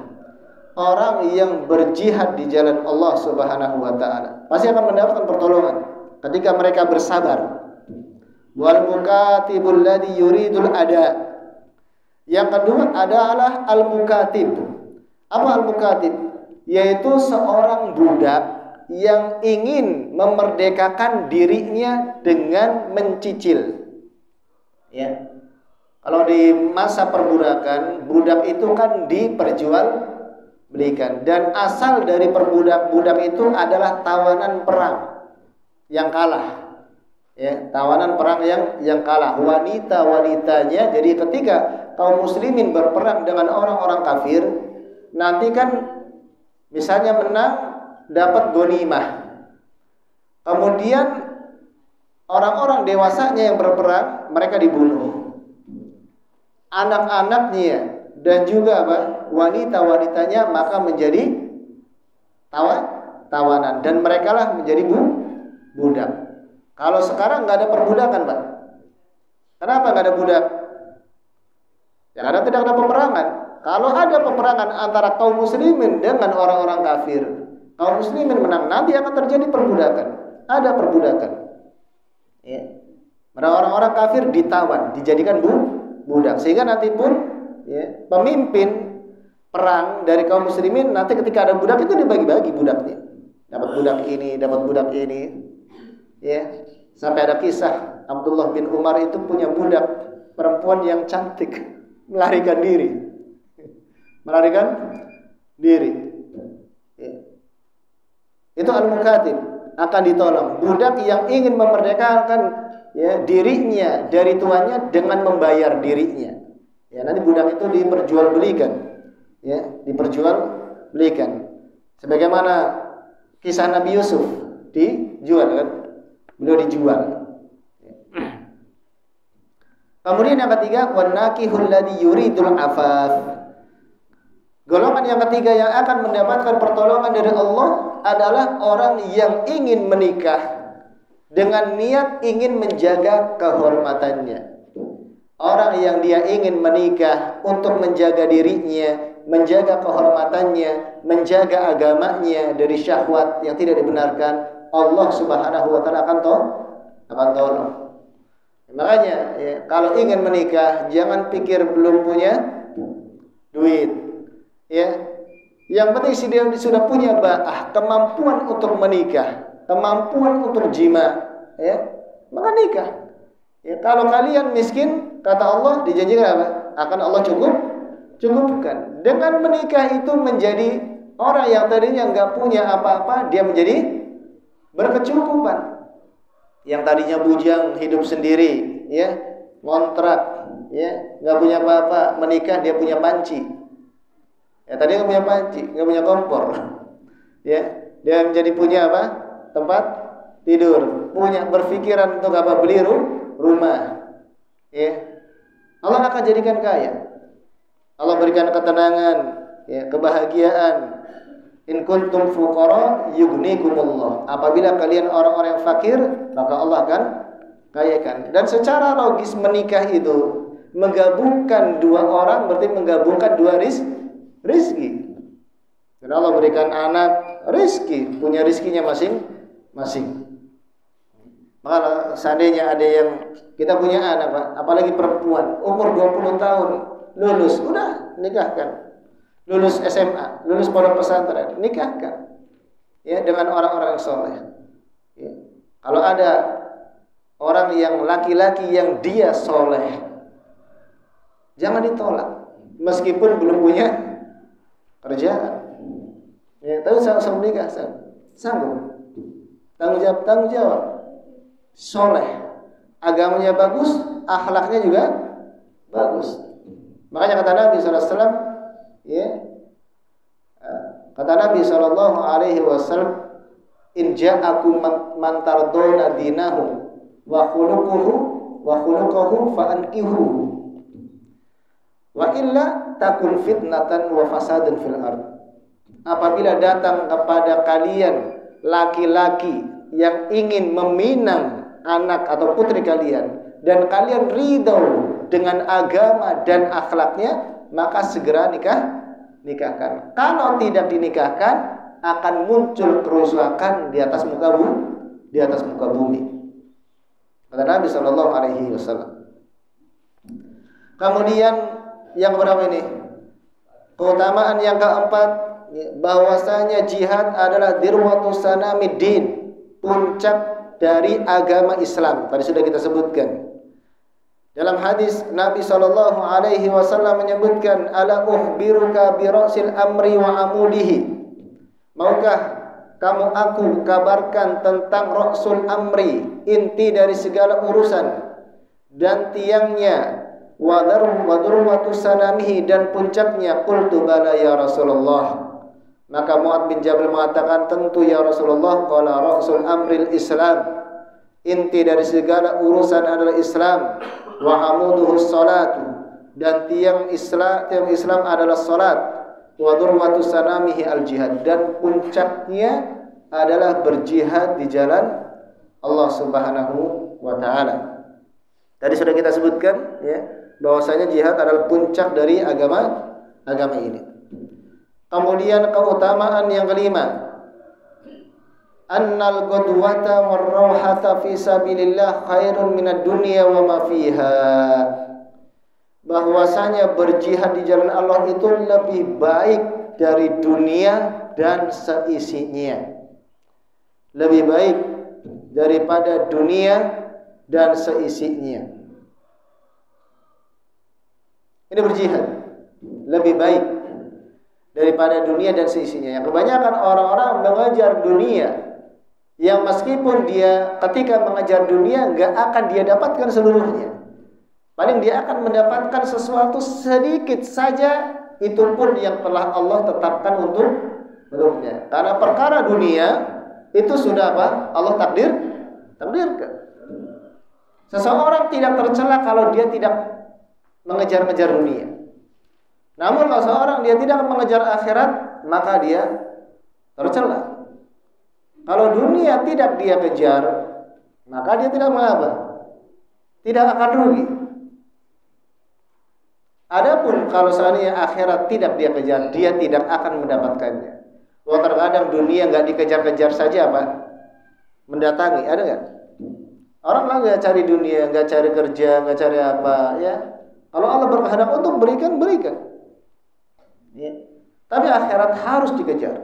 Speaker 1: orang yang berjihad di jalan Allah Subhanahu wa taala pasti akan mendapatkan pertolongan ketika mereka bersabar. Wal mukatibul ladzi yuridul ada. Yang kedua adalah al-mukatib. Apa al-mukatib? Yaitu seorang budak yang ingin memerdekakan dirinya dengan mencicil. Ya. Kalau di masa perbudakan, budak itu kan diperjualbelikan, dan asal dari perbudak-budak itu adalah tawanan perang yang kalah. Ya, tawanan perang yang kalah, wanita-wanitanya. Jadi ketika kaum muslimin berperang dengan orang-orang kafir, nanti kan misalnya menang dapat ghanimah. Kemudian orang-orang dewasanya yang berperang mereka dibunuh. Anak-anaknya dan juga wanita-wanitanya maka menjadi tawanan, dan merekalah menjadi budak. Kalau sekarang nggak ada perbudakan, Pak. Kenapa nggak ada budak? Ya karena tidak ada peperangan. Kalau ada peperangan antara kaum muslimin dengan orang-orang kafir, kaum muslimin menang, nanti akan terjadi perbudakan. Ada perbudakan. Ya. Orang-orang kafir ditawan, dijadikan budak, sehingga nanti pun ya, pemimpin perang dari kaum muslimin nanti ketika ada budak itu dibagi-bagi budaknya. Dapat budak ini, ya. Sampai ada kisah Abdullah bin Umar itu punya budak perempuan yang cantik, melarikan diri. Ya. Itu al-mukatib, akan ditolong. Budak yang ingin memerdekakan ya dirinya dari tuannya dengan membayar dirinya. Ya, nanti budak itu diperjualbelikan. Ya, diperjualbelikan. Sebagaimana kisah Nabi Yusuf dijual kan? Beliau dijual. Kemudian yang ketiga, wan nakihul ladzi yuridul afaf. Golongan yang ketiga yang akan mendapatkan pertolongan dari Allah adalah orang yang ingin menikah dengan niat ingin menjaga kehormatannya. Orang yang dia ingin menikah untuk menjaga dirinya, menjaga kehormatannya, menjaga agamanya dari syahwat yang tidak dibenarkan, Allah Subhanahu wa taala akan tolong. Makanya ya, kalau ingin menikah jangan pikir belum punya duit. Ya. Yang penting dia sudah punya kemampuan untuk menikah, kemampuan untuk jima, ya. Maka nikah. Ya, kalau kalian miskin, kata Allah dijanjikan apa? Akan Allah cukupkan. Dengan menikah itu menjadi orang yang tadinya enggak punya apa-apa, dia menjadi berkecukupan. Yang tadinya bujang hidup sendiri, ya, ngontrak, ya, enggak punya apa-apa, menikah dia punya panci. Ya, tadinya enggak punya panci, enggak punya kompor. Ya, dia menjadi punya apa? Tempat tidur, punya berpikiran untuk apa? Beli rumah. Ya. Allah akan jadikan kaya. Allah berikan ketenangan, ya, kebahagiaan. In kuntum fuqara yughnikumullah. Apabila kalian orang-orang yang fakir, maka Allah akan kayakan. Dan secara logis menikah itu menggabungkan dua orang berarti menggabungkan dua rizki. Dan Allah berikan anak rizki, punya rizkinya masing-masing. Maka seandainya ada yang kita punya anak, Pak, apalagi perempuan, umur 20 tahun, lulus, udah nikahkan. Lulus SMA, lulus pondok pesantren, nikahkan. Ya, dengan orang-orang soleh. Ya. Kalau ada orang yang laki-laki yang dia soleh, jangan ditolak, meskipun belum punya kerjaan. Ya, tahu saya menikah, sanggup. Tanggung jawab. Soleh, agamanya bagus, akhlaknya juga bagus. Makanya kata Nabi SAW, ya, kata Nabi SAW, in ja'akum man tardawna dinahu wa khuluquhu fa ankihu wa illa takun fitnatan wa fasadun fil ardh. Apabila datang kepada kalian laki-laki yang ingin meminang anak atau putri kalian dan kalian ridho dengan agama dan akhlaknya, maka segera dinikahkan. Kalau tidak dinikahkan, akan muncul kerusakan di atas muka bumi. Kata Nabi Shallallahu Alaihi Wasallam. Kemudian yang berapa ini? Keutamaan yang keempat, bahwasanya jihad adalah dirwatu sanamiddin, puncak dari agama Islam. Tadi sudah kita sebutkan. Dalam hadis Nabi Shallallahu Alaihi Wasallam menyebutkan, ala ukhbiruka bi ra'sil amri wa amudihi. Maukah kamu aku kabarkan tentang ra'sul amri, inti dari segala urusan, dan tiangnya, wa darwatu sanamihi, dan puncaknya. Qultu bala ya Rasulullah. Maka Mu'adz bin Jabal mengatakan, tentu ya Rasulullah. Qala ra'sul amril Islam, inti dari segala urusan adalah Islam. Wa amuduhus salatu, dan tiang Islam adalah salat. Wa durwatu sanamihi al jihad, dan puncaknya adalah berjihad di jalan Allah Subhanahu wa taala. Tadi sudah kita sebutkan ya, bahwasanya jihad adalah puncak dari agama ini. Kemudian keutamaan yang kelima, annal qudwata warrauhata fi sabilillah khairun minad dunya wa ma fiha. Bahwasanya berjihad di jalan Allah itu lebih baik dari dunia dan seisinya. Lebih baik daripada dunia dan seisinya. Ini berjihad lebih baik daripada dunia dan seisinya. Yang kebanyakan orang-orang mengejar dunia, yang meskipun dia ketika mengejar dunia nggak akan dia dapatkan seluruhnya. Paling dia akan mendapatkan sesuatu sedikit saja, itu pun yang telah Allah tetapkan untuknya. Karena perkara dunia itu sudah apa? Allah takdirkan. Seseorang tidak tercela kalau dia tidak mengejar-ngejar dunia. Namun kalau seorang dia tidak mengejar akhirat, maka dia tercela. Kalau dunia tidak dia kejar, maka dia tidak mengapa? Tidak akan rugi. Adapun kalau seandainya akhirat tidak dia kejar, dia tidak akan mendapatkannya. Wah, terkadang dunia nggak dikejar-kejar saja apa? Mendatangi, ada nggak? Orang nggak cari dunia, nggak cari kerja, nggak cari apa, ya. Kalau Allah berkehendak untuk berikan. Ya. Tapi akhirat harus dikejar.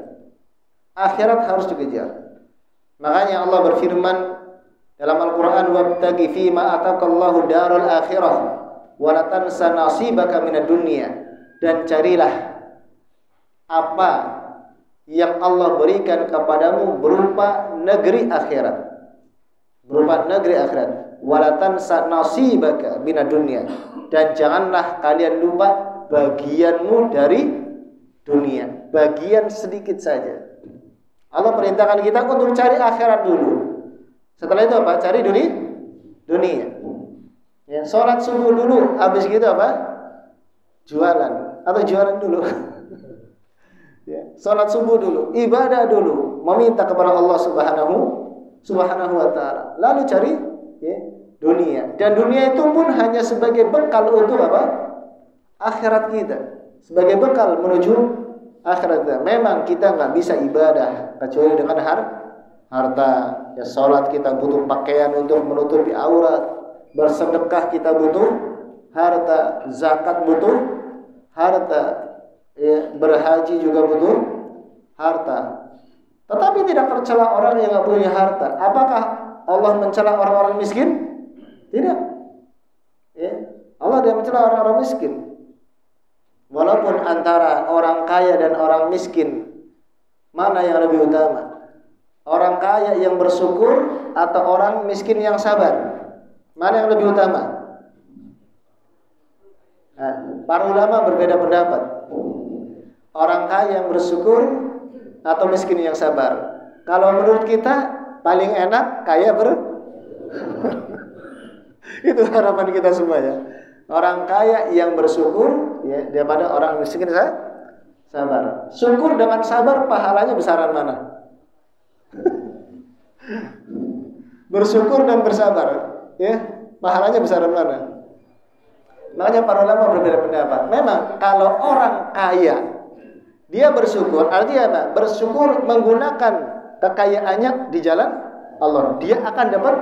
Speaker 1: Makanya Allah berfirman dalam Al-Quran, wabtaghi fima ataqallahu darul akhirah wa la tansa nasibaka minad dunya, dan carilah apa yang Allah berikan kepadamu berupa negeri akhirat. Wa la tansa nasibaka minad dunya, dan janganlah kalian lupa bagianmu dari dunia, bagian sedikit saja. Allah perintahkan kita untuk cari akhirat dulu. Setelah itu apa? Cari dunia. Ya, sholat subuh dulu, habis gitu apa? Jualan atau jualan dulu. Ya, sholat subuh dulu, ibadah dulu, meminta kepada Allah Subhanahu wa taala. Lalu cari ya, dunia. Dan dunia itu pun hanya sebagai bekal untuk apa? Akhirat kita. Sebagai bekal menuju akhirat kita. Memang kita nggak bisa ibadah kecuali dengan harta. Ya, sholat kita butuh pakaian untuk menutupi aurat. Bersedekah kita butuh harta. Zakat butuh harta. Ya, berhaji juga butuh harta. Tetapi tidak tercela orang yang nggak punya harta. Apakah Allah mencela orang-orang miskin? Tidak. Ya, Allah dia mencela orang-orang miskin. Walaupun antara orang kaya dan orang miskin, mana yang lebih utama? Orang kaya yang bersyukur atau orang miskin yang sabar? Mana yang lebih utama? Nah, para ulama berbeda pendapat. Orang kaya yang bersyukur atau miskin yang sabar? Kalau menurut kita paling enak kaya itu harapan kita semuanya. Orang kaya yang bersyukur ya, daripada orang miskin sabar. Syukur dengan sabar pahalanya besaran mana? Bersyukur dan bersabar ya, pahalanya besaran mana? Makanya para ulama berbeda pendapat. Memang kalau orang kaya Dia bersyukur, artinya apa? Bersyukur menggunakan kekayaannya di jalan Allah. Dia akan dapat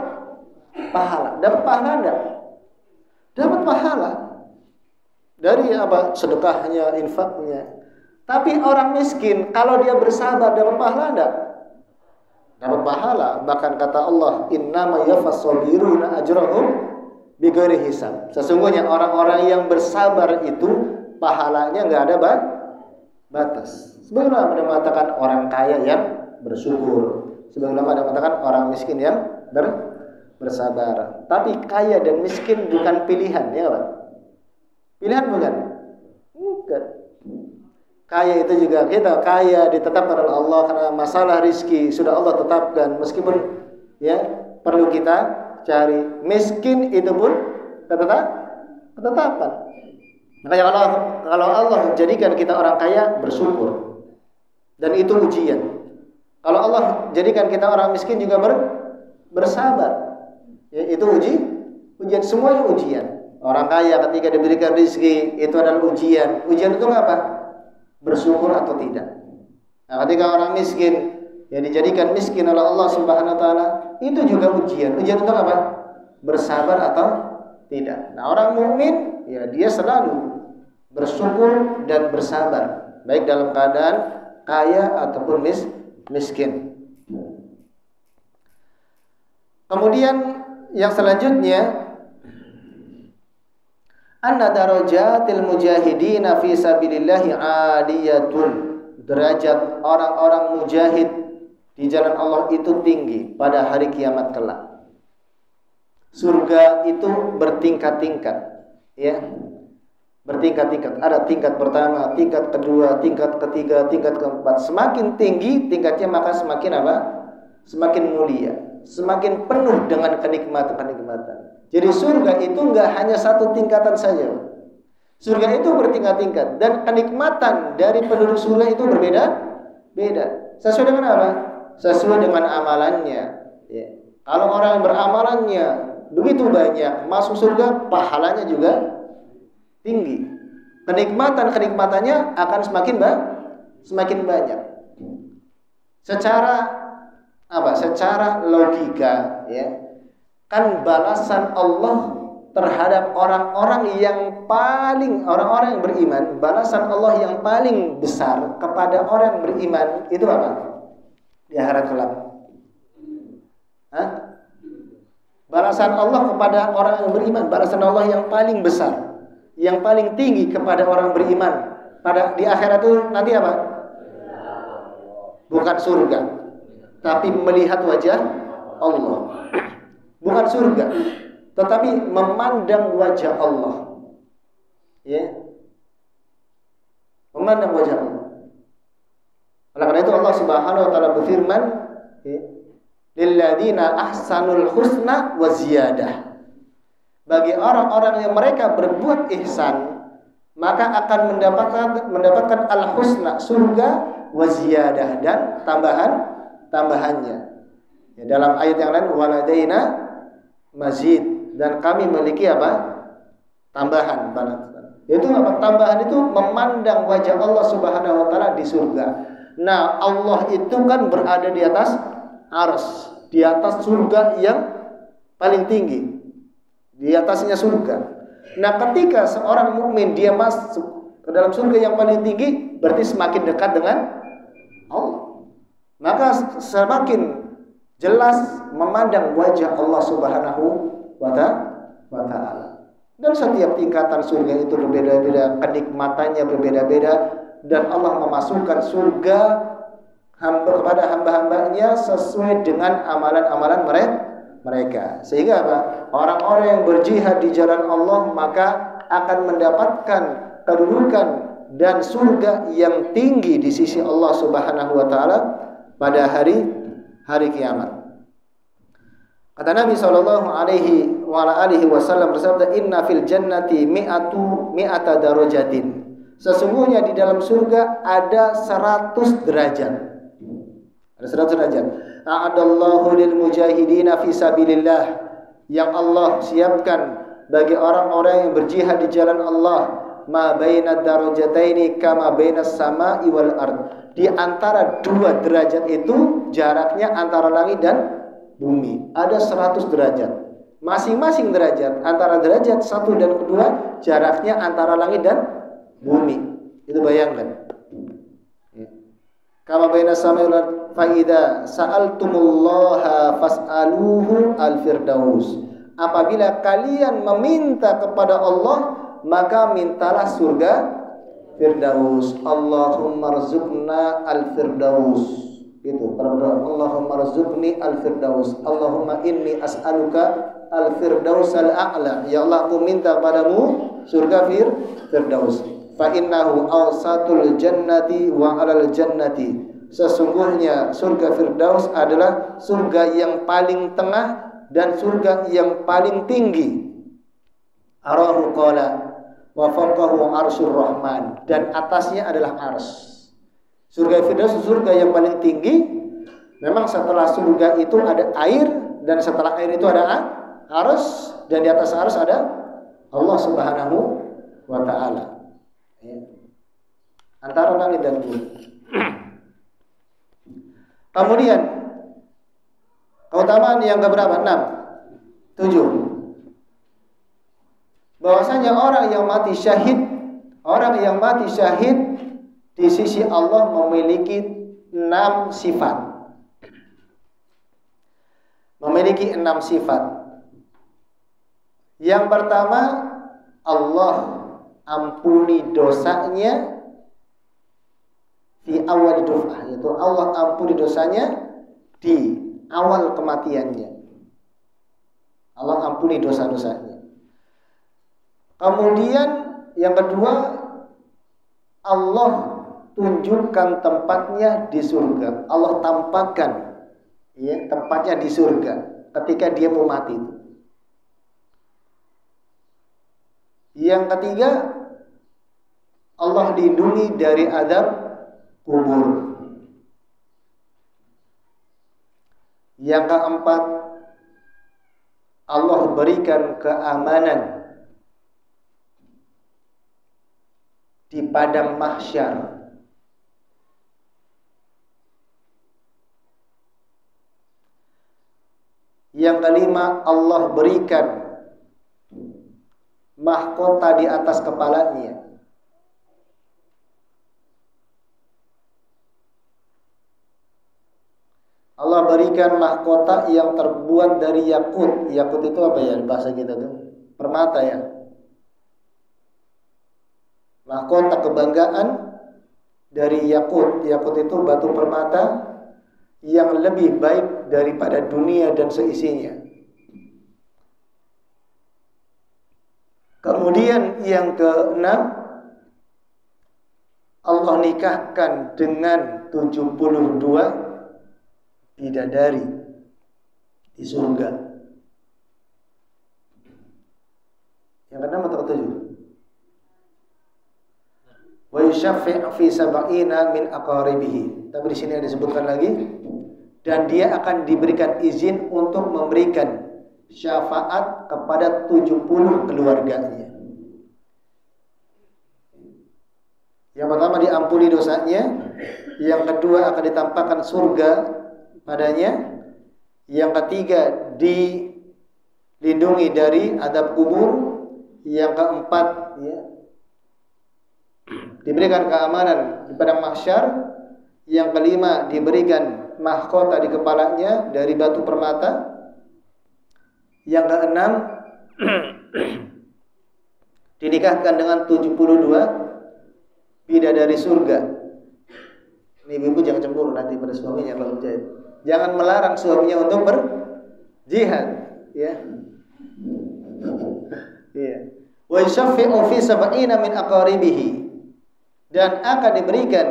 Speaker 1: pahala. Dapat pahala enggak? Dapat pahala. Dari apa? Sedekahnya, infaknya. Tapi orang miskin, kalau dia bersabar, dapat pahala enggak? Dapat pahala. Bahkan kata Allah, innama yafassabiruna ajrahum bighairi hisab. Sesungguhnya orang-orang yang bersabar itu pahalanya enggak ada batas. Sebagaimana ada mengatakan orang kaya yang bersyukur. Sebagaimana ada mengatakan orang miskin yang bersabar. Tapi kaya dan miskin bukan pilihan, ya Pak? Pilihan bukan? Bukan. Kaya itu juga kita kaya ditetapkan oleh Allah karena masalah rizki sudah Allah tetapkan, meskipun ya perlu kita cari. Miskin itu pun ketetapan. Makanya kalau Allah jadikan kita orang kaya, bersyukur. Dan itu ujian. Kalau Allah jadikan kita orang miskin juga bersabar. Ya, itu ujian, semuanya ujian. Orang kaya ketika diberikan rezeki itu adalah ujian. Ujian itu apa? Bersyukur atau tidak. Nah, ketika orang miskin yang dijadikan miskin oleh Allah Subhanahu wa taala, itu juga ujian. Ujian itu apa? Bersabar atau tidak. Nah, orang mukmin ya dia selalu bersyukur dan bersabar, baik dalam keadaan kaya ataupun miskin. Kemudian yang selanjutnya, anna darajatil mujahidina fi sabilillahi aliyatun. Derajat orang-orang mujahid di jalan Allah itu tinggi pada hari kiamat kelak. Surga itu bertingkat-tingkat, ya. Bertingkat-tingkat. Ada tingkat pertama, tingkat kedua, tingkat ketiga, tingkat keempat. Semakin tinggi tingkatnya maka semakin apa? Semakin mulia, semakin penuh dengan kenikmatan-kenikmatan. Jadi surga itu enggak hanya satu tingkatan saja. Surga itu bertingkat-tingkat dan kenikmatan dari penduduk surga itu berbeda-beda. Sesuai dengan apa? Sesuai dengan amalannya. Ya. Kalau orang beramalannya begitu banyak, masuk surga pahalanya juga tinggi. Kenikmatannya akan semakin banyak. Secara logika, ya. Kan balasan Allah terhadap orang-orang yang beriman, balasan Allah yang paling besar kepada orang yang beriman itu apa? Di akhirat kelak. Balasan Allah kepada orang yang beriman, balasan Allah yang paling besar, yang paling tinggi kepada orang beriman di akhirat itu nanti apa? Bukan surga, tapi melihat wajah Allah. Bukan surga, tetapi memandang wajah Allah. Ya. Memandang wajah Allah. Oleh karena itu Allah Subhanahu wa taala berfirman, ya, lilladzina ahsanul husna wa ziyadah. Bagi orang-orang yang mereka berbuat ihsan, maka akan mendapatkan al-husna, surga, wa ziyadah, dan tambahannya. Ya, dalam ayat yang lain, waladaina mazid, dan kami memiliki apa? Tambahan. Yaitu apa? Tambahan itu memandang wajah Allah Subhanahu wa taala di surga. Nah, Allah itu kan berada di atas arsy, di atas surga yang paling tinggi. Di atasnya surga. Nah, ketika seorang mukmin dia masuk ke dalam surga yang paling tinggi, berarti semakin dekat dengan Allah. Maka semakin jelas memandang wajah Allah Subhanahu wa ta'ala. Dan setiap tingkatan surga itu berbeda-beda, kenikmatannya berbeda-beda, dan Allah memasukkan surga kepada hamba-hambanya sesuai dengan amalan-amalan mereka. Sehingga apa? Orang-orang yang berjihad di jalan Allah maka akan mendapatkan kedudukan dan surga yang tinggi di sisi Allah Subhanahu wa taala pada hari kiamat. Kata Nabi sallallahu alaihi wasallam bersabda, inna fil jannati mi'ata darajatin. Sesungguhnya di dalam surga ada 100 derajat. Ada 100 derajat. A'adallahu lil mujahidina fi sabilillah, yang Allah siapkan bagi orang-orang yang berjihad di jalan Allah, ma baina darajataini kama baina samai wal ard. Di antara dua derajat itu jaraknya antara langit dan bumi ada 100 derajat. Masing-masing derajat antara derajat 1 dan 2 jaraknya antara langit dan bumi. Itu bayangkan. Kama baina samai wal ard fa idza sa'altumullaha fas'aluhu al-firdaus. Apabila kalian meminta kepada Allah, maka mintalah surga Firdaus. Allahumma rzuqna al-firdaus. Itu para berdoa, Allahumma rzuqni al-firdaus. Allahumma inni as'aluka al-firdaus al-a'la. Ya Allah, aku minta padamu surga Firdaus. Fa innahu awsatul jannati wa 'alal jannati. Sesungguhnya surga Firdaus adalah surga yang paling tengah dan surga yang paling tinggi. Arahu qala wa fawqahu arsyur rahman, dan atasnya adalah arsy. Surga Firdaus surga yang paling tinggi. Memang setelah surga itu ada air, dan setelah air itu ada arsy, dan di atas arsy ada Allah Subhanahu wa taala. Antara langit dan bumi. Kemudian keutamaan yang keberapa? 6, 7. Bahwasanya orang yang mati syahid di sisi Allah memiliki 6 sifat. Memiliki 6 sifat. Yang pertama, Allah ampuni dosanya di awal duf'ah, yaitu Allah ampuni dosanya di awal kematiannya. Allah ampuni dosa-dosanya. Kemudian yang kedua, Allah tunjukkan tempatnya di surga. Allah tampakkan ya, tempatnya di surga ketika dia mau mati. Yang ketiga, Allah dilindungi dari azab kubur. Yang keempat, Allah berikan keamanan di padang mahsyar. Yang kelima, Allah berikan mahkota di atas kepalanya. Allah berikan mahkota yang terbuat dari yakut. Yakut itu apa ya bahasa kita tuh? Permata ya. Mahkota kebanggaan dari yakut. Yakut itu batu permata yang lebih baik daripada dunia dan seisinya. Kemudian yang keenam, Allah nikahkan dengan 72 bidadari di surga. Yang keenam atau ketujuh? Wa yushaffi'u fi sab'ina min aqaribihi. Tapi di sini disebutkan lagi, dan dia akan diberikan izin untuk memberikan syafaat kepada 70 keluarganya. Yang pertama diampuni dosanya, yang kedua akan ditampakkan surga padanya, yang ketiga dilindungi dari azab kubur, yang keempat ya, diberikan keamanan di padang mahsyar, yang kelima diberikan mahkota di kepalanya dari batu permata, yang keenam dinikahkan dengan 72 bidadari surga. Ini ibu jangan cemburu nanti pada suaminya kalau berjahit. Jangan melarang suaminya untuk berjihad, ya. Iya. Wa yushaffi'u fi sab'ina min aqaribihi, dan akan diberikan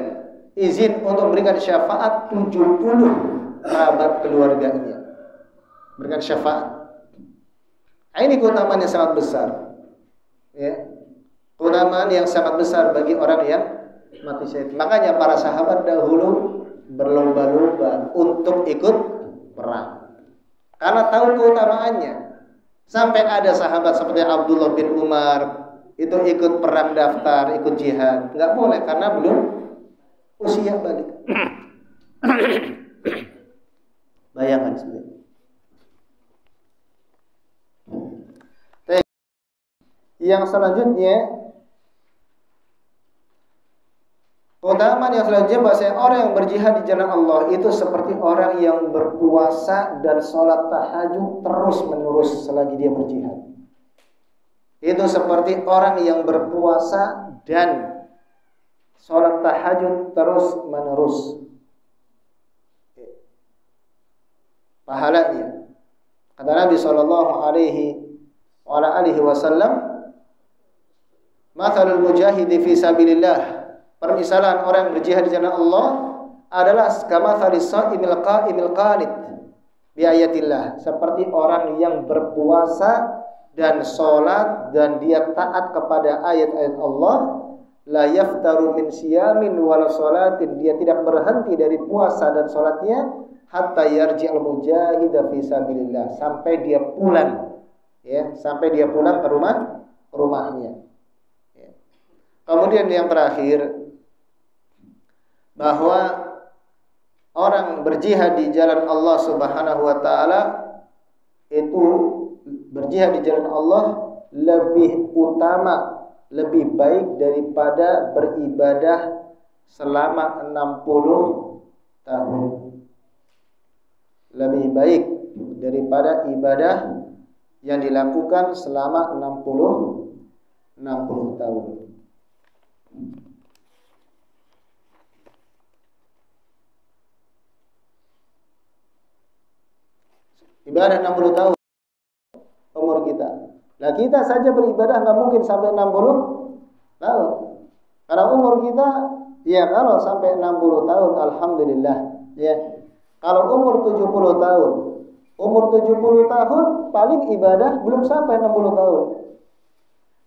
Speaker 1: izin untuk memberikan syafaat 70 kerabat keluarganya. Berikan syafaat. Ini keutamaan yang sangat besar. Ya. Keutamaan yang sangat besar bagi orang yang mati syahid. Makanya para sahabat dahulu berlomba-lomba untuk ikut perang, karena tahu keutamaannya. Sampai ada sahabat seperti Abdullah bin Umar, itu ikut perang daftar, ikut jihad. Nggak boleh karena belum usia balik. Bayangkan sebenarnya. Yang selanjutnya, keutamaan yang selanjutnya bahwasanya orang yang berjihad di jalan Allah itu seperti orang yang berpuasa dan sholat tahajud terus menerus selagi dia berjihad. Itu seperti orang yang berpuasa dan sholat tahajud terus menerus. Pahalanya, kata Nabi Shallallahu Alaihi Wasallam, "Mathalul mujahidi fi sabilillah." Permisalan orang yang berjihad di jalan Allah adalah kamathalis shaimil qa'imil qanit bi ayatillah, seperti orang yang berpuasa dan sholat dan dia taat kepada ayat-ayat Allah. La yaftaru min siyamin wala sholatin, dia tidak berhenti dari puasa dan sholatnya hatta yarji'al mujahida fi sabilillah, sampai dia pulang, ya, sampai dia pulang ke rumahnya. Ya. Kemudian yang terakhir, bahwa orang berjihad di jalan Allah Subhanahu wa taala itu berjihad di jalan Allah lebih utama, lebih baik daripada beribadah selama 60 tahun. Lebih baik daripada ibadah yang dilakukan selama 60 tahun. Ibadah 60 tahun umur kita. Nah, kita saja beribadah nggak mungkin sampai 60 tahun. Karena umur kita, ya kalau sampai 60 tahun, alhamdulillah. Ya. Kalau umur 70 tahun, umur 70 tahun paling ibadah belum sampai 60 tahun.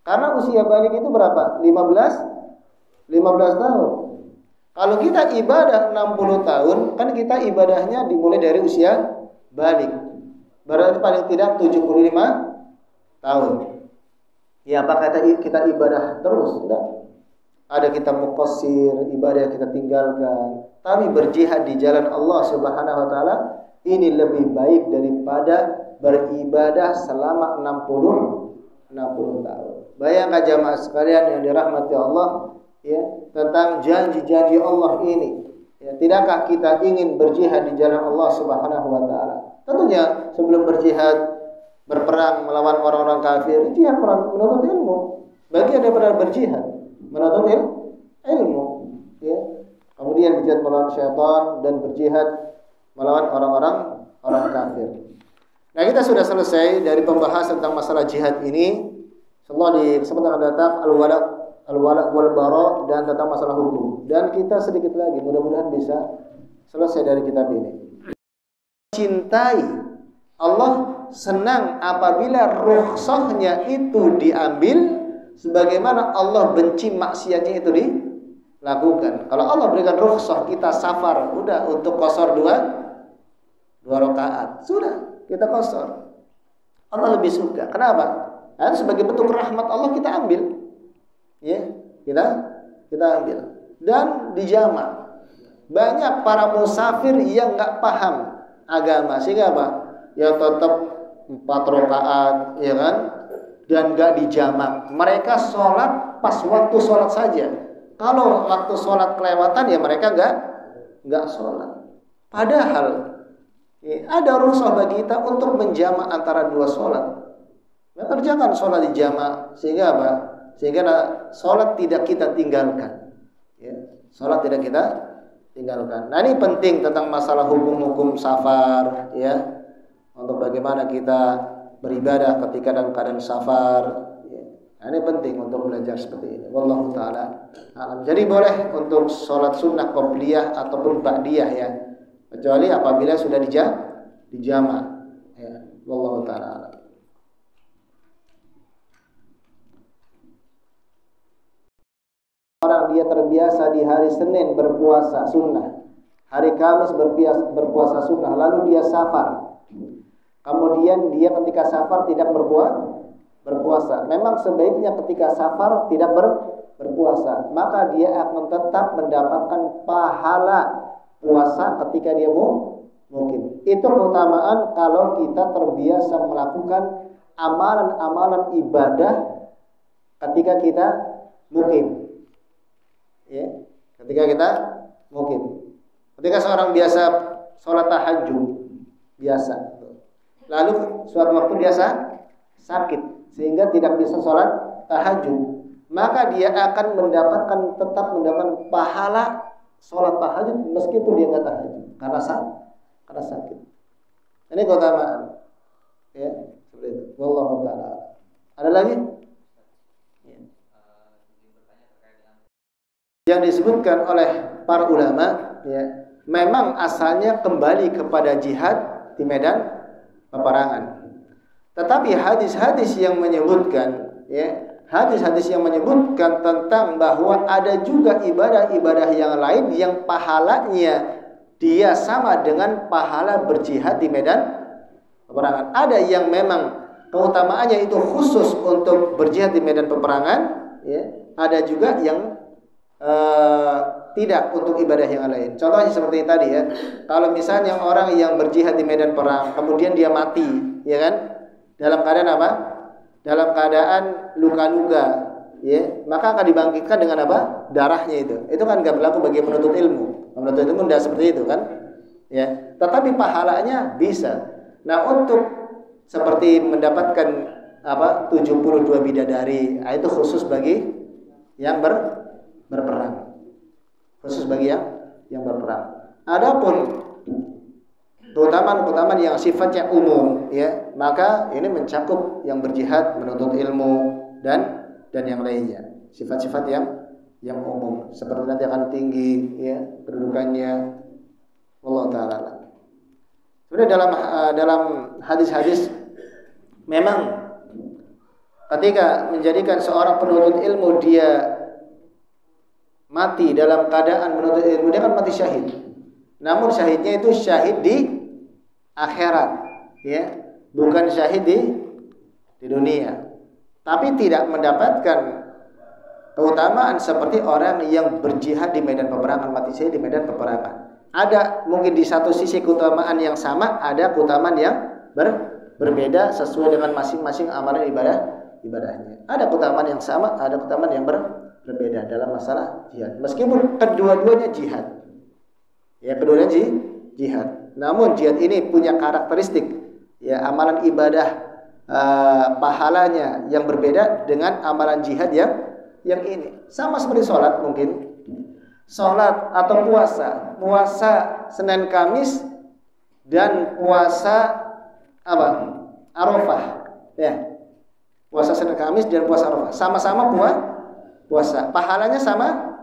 Speaker 1: Karena usia balik itu berapa? 15 tahun. Kalau kita ibadah 60 tahun, kan kita ibadahnya dimulai dari usia balik. Berarti paling tidak 75 tahun. Ya, apakah kita ibadah terus? Tidak. Ada kita muqassir, ibadah yang kita tinggalkan. Tapi berjihad di jalan Allah Subhanahu wa taala ini lebih baik daripada beribadah selama 60 tahun. Bayangkan jamaah sekalian yang dirahmati Allah, ya, tentang janji-janji Allah ini. Ya, tidakkah kita ingin berjihad di jalan Allah Subhanahu wa taala? Tentunya sebelum berjihad, berperang melawan orang-orang kafir, jihad menuntut ilmu. Bagian daripada berjihad, menuntut ilmu, ya. Kemudian berjihad melawan syaitan dan berjihad melawan orang kafir. Nah, kita sudah selesai dari pembahasan tentang masalah jihad ini. Setelah di kesempatan akan datang al-wala wal bara dan tentang masalah hukum. Dan kita sedikit lagi, mudah-mudahan bisa selesai dari kitab ini. Cintai Allah, senang apabila rukhsahnya itu diambil, sebagaimana Allah benci maksiatnya itu dilakukan. Kalau Allah berikan rukhsah, kita safar, udah untuk qasar dua rakaat, sudah kita qasar. Allah lebih suka. Kenapa? Karena sebagai bentuk rahmat Allah kita ambil, ya, kita ambil dan dijamak. Banyak para musafir yang nggak paham agama, sehingga apa? Ya tetap 4 rakaat, ya kan? Dan nggak dijamak. Mereka sholat pas waktu sholat saja. Kalau waktu sholat kelewatan, ya mereka nggak sholat. Padahal ya, ada rukhsah bagi kita untuk menjamak antara dua sholat. Nah, kerjakan sholat di jamak, sehingga apa? Sehingga sholat tidak kita tinggalkan. Ya, sholat tidak kita tinggalkan. Nah, ini penting tentang masalah hukum-hukum safar, ya, untuk bagaimana kita beribadah ketika dalam keadaan safar. Ya. Nah, ini penting untuk belajar seperti ini. Wallahu taala alam. Jadi boleh untuk sholat sunnah qobliyah ataupun ba'diyah, ya, kecuali apabila sudah dijamak. Ya. Wallahu taala alam. Orang dia terbiasa di hari Senin berpuasa sunnah, hari Kamis berpuasa sunnah, lalu dia safar. Kemudian dia ketika safar tidak berpuasa. Memang sebaiknya ketika safar tidak berpuasa, maka dia akan tetap mendapatkan pahala puasa ketika dia mungkin. Itu keutamaan kalau kita terbiasa melakukan amalan-amalan ibadah ketika kita mungkin. Ya, ketika kita mungkin. Ketika seorang biasa sholat tahajud biasa, lalu suatu waktu dia sakit sehingga tidak bisa sholat tahajud, maka dia akan tetap mendapatkan pahala sholat tahajud meskipun dia nggak tahajud karena sakit. Ini keutamaan, ya seperti itu. Wallahu ta'ala. Ada lagi? Ya. Yang disebutkan oleh para ulama, ya, memang asalnya kembali kepada jihad di medan peperangan. Tetapi hadis-hadis yang menyebutkan, ya, hadis-hadis yang menyebutkan tentang bahwa ada juga ibadah-ibadah yang lain yang pahalanya dia sama dengan pahala berjihad di medan peperangan. Ada yang memang keutamaannya itu khusus untuk berjihad di medan peperangan, ya. Ada juga yang tidak untuk ibadah yang lain. Contohnya seperti tadi, ya. Kalau misalnya orang yang berjihad di medan perang kemudian dia mati, ya kan? Dalam keadaan apa? Dalam keadaan luka-luka, ya, maka akan dibangkitkan dengan apa? Darahnya itu. Itu kan nggak berlaku bagi penuntut ilmu. Penuntut ilmu tidak seperti itu kan? Ya. Tetapi pahalanya bisa. Nah, untuk seperti mendapatkan 72 bidadari, itu khusus bagi yang berperang. Khusus bagi yang berperang. Adapun keutamaan-keutamaan yang sifatnya umum, ya, maka ini mencakup yang berjihad, menuntut ilmu dan yang lainnya. Sifat-sifat yang umum, seperti nanti akan tinggi, ya, kedudukannya. Allah taala. Sebenarnya dalam hadis-hadis memang ketika menjadikan seorang penuntut ilmu dia mati dalam keadaan menuntut ilmu, dia kan mati syahid. Namun syahidnya itu syahid di akhirat, ya, bukan syahid di dunia. Tapi tidak mendapatkan keutamaan seperti orang yang berjihad di medan peperangan, mati syahid di medan peperangan. Ada mungkin di satu sisi keutamaan yang sama, ada keutamaan yang berbeda sesuai dengan masing-masing amalan ibadahnya. Ada keutamaan yang sama, ada keutamaan yang berbeda dalam masalah jihad. Meskipun kedua-duanya jihad, ya, kedua-duanya jihad. Namun jihad ini punya karakteristik, ya, amalan ibadah pahalanya yang berbeda dengan amalan jihad yang ini. Sama seperti sholat mungkin. Sholat atau puasa Senin Kamis dan puasa Arafah, ya. Puasa Senin Kamis dan puasa Arafah sama-sama puasa. Pahalanya sama.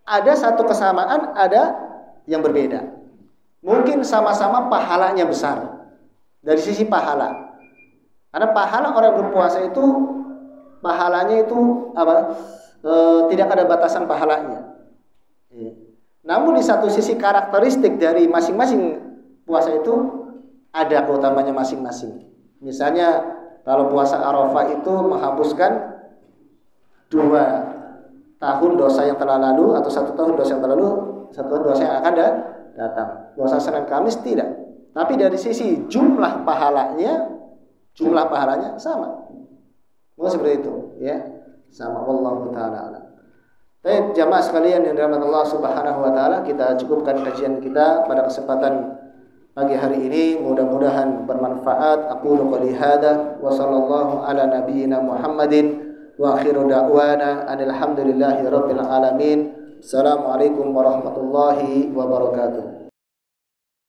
Speaker 1: Ada satu kesamaan, ada yang berbeda. Mungkin sama-sama pahalanya besar dari sisi pahala. Karena pahala orang berpuasa itu pahalanya itu tidak ada batasan pahalanya. Namun di satu sisi karakteristik dari masing-masing puasa itu ada keutamanya masing-masing. Misalnya kalau puasa Arafah itu menghapuskan 2 tahun dosa yang telah lalu, atau 1 tahun dosa yang telah lalu, 1 tahun dosa yang akan datang. Puasa Senin Kamis tidak. Tapi dari sisi jumlah pahalanya sama. Mungkin seperti itu, ya. Sama. Wallahu taala. Baik, jamaah sekalian yang dirahmati Allah Subhanahu wa taala, kita cukupkan kajian kita pada kesempatan pagi hari ini. Mudah-mudahan bermanfaat. Aqulu qouli hadza wa sallallahu ala nabiyyina Muhammadin wa akhiru da'wana alhamdulillahi rabbil alamin. Assalamualaikum warahmatullahi wabarakatuh.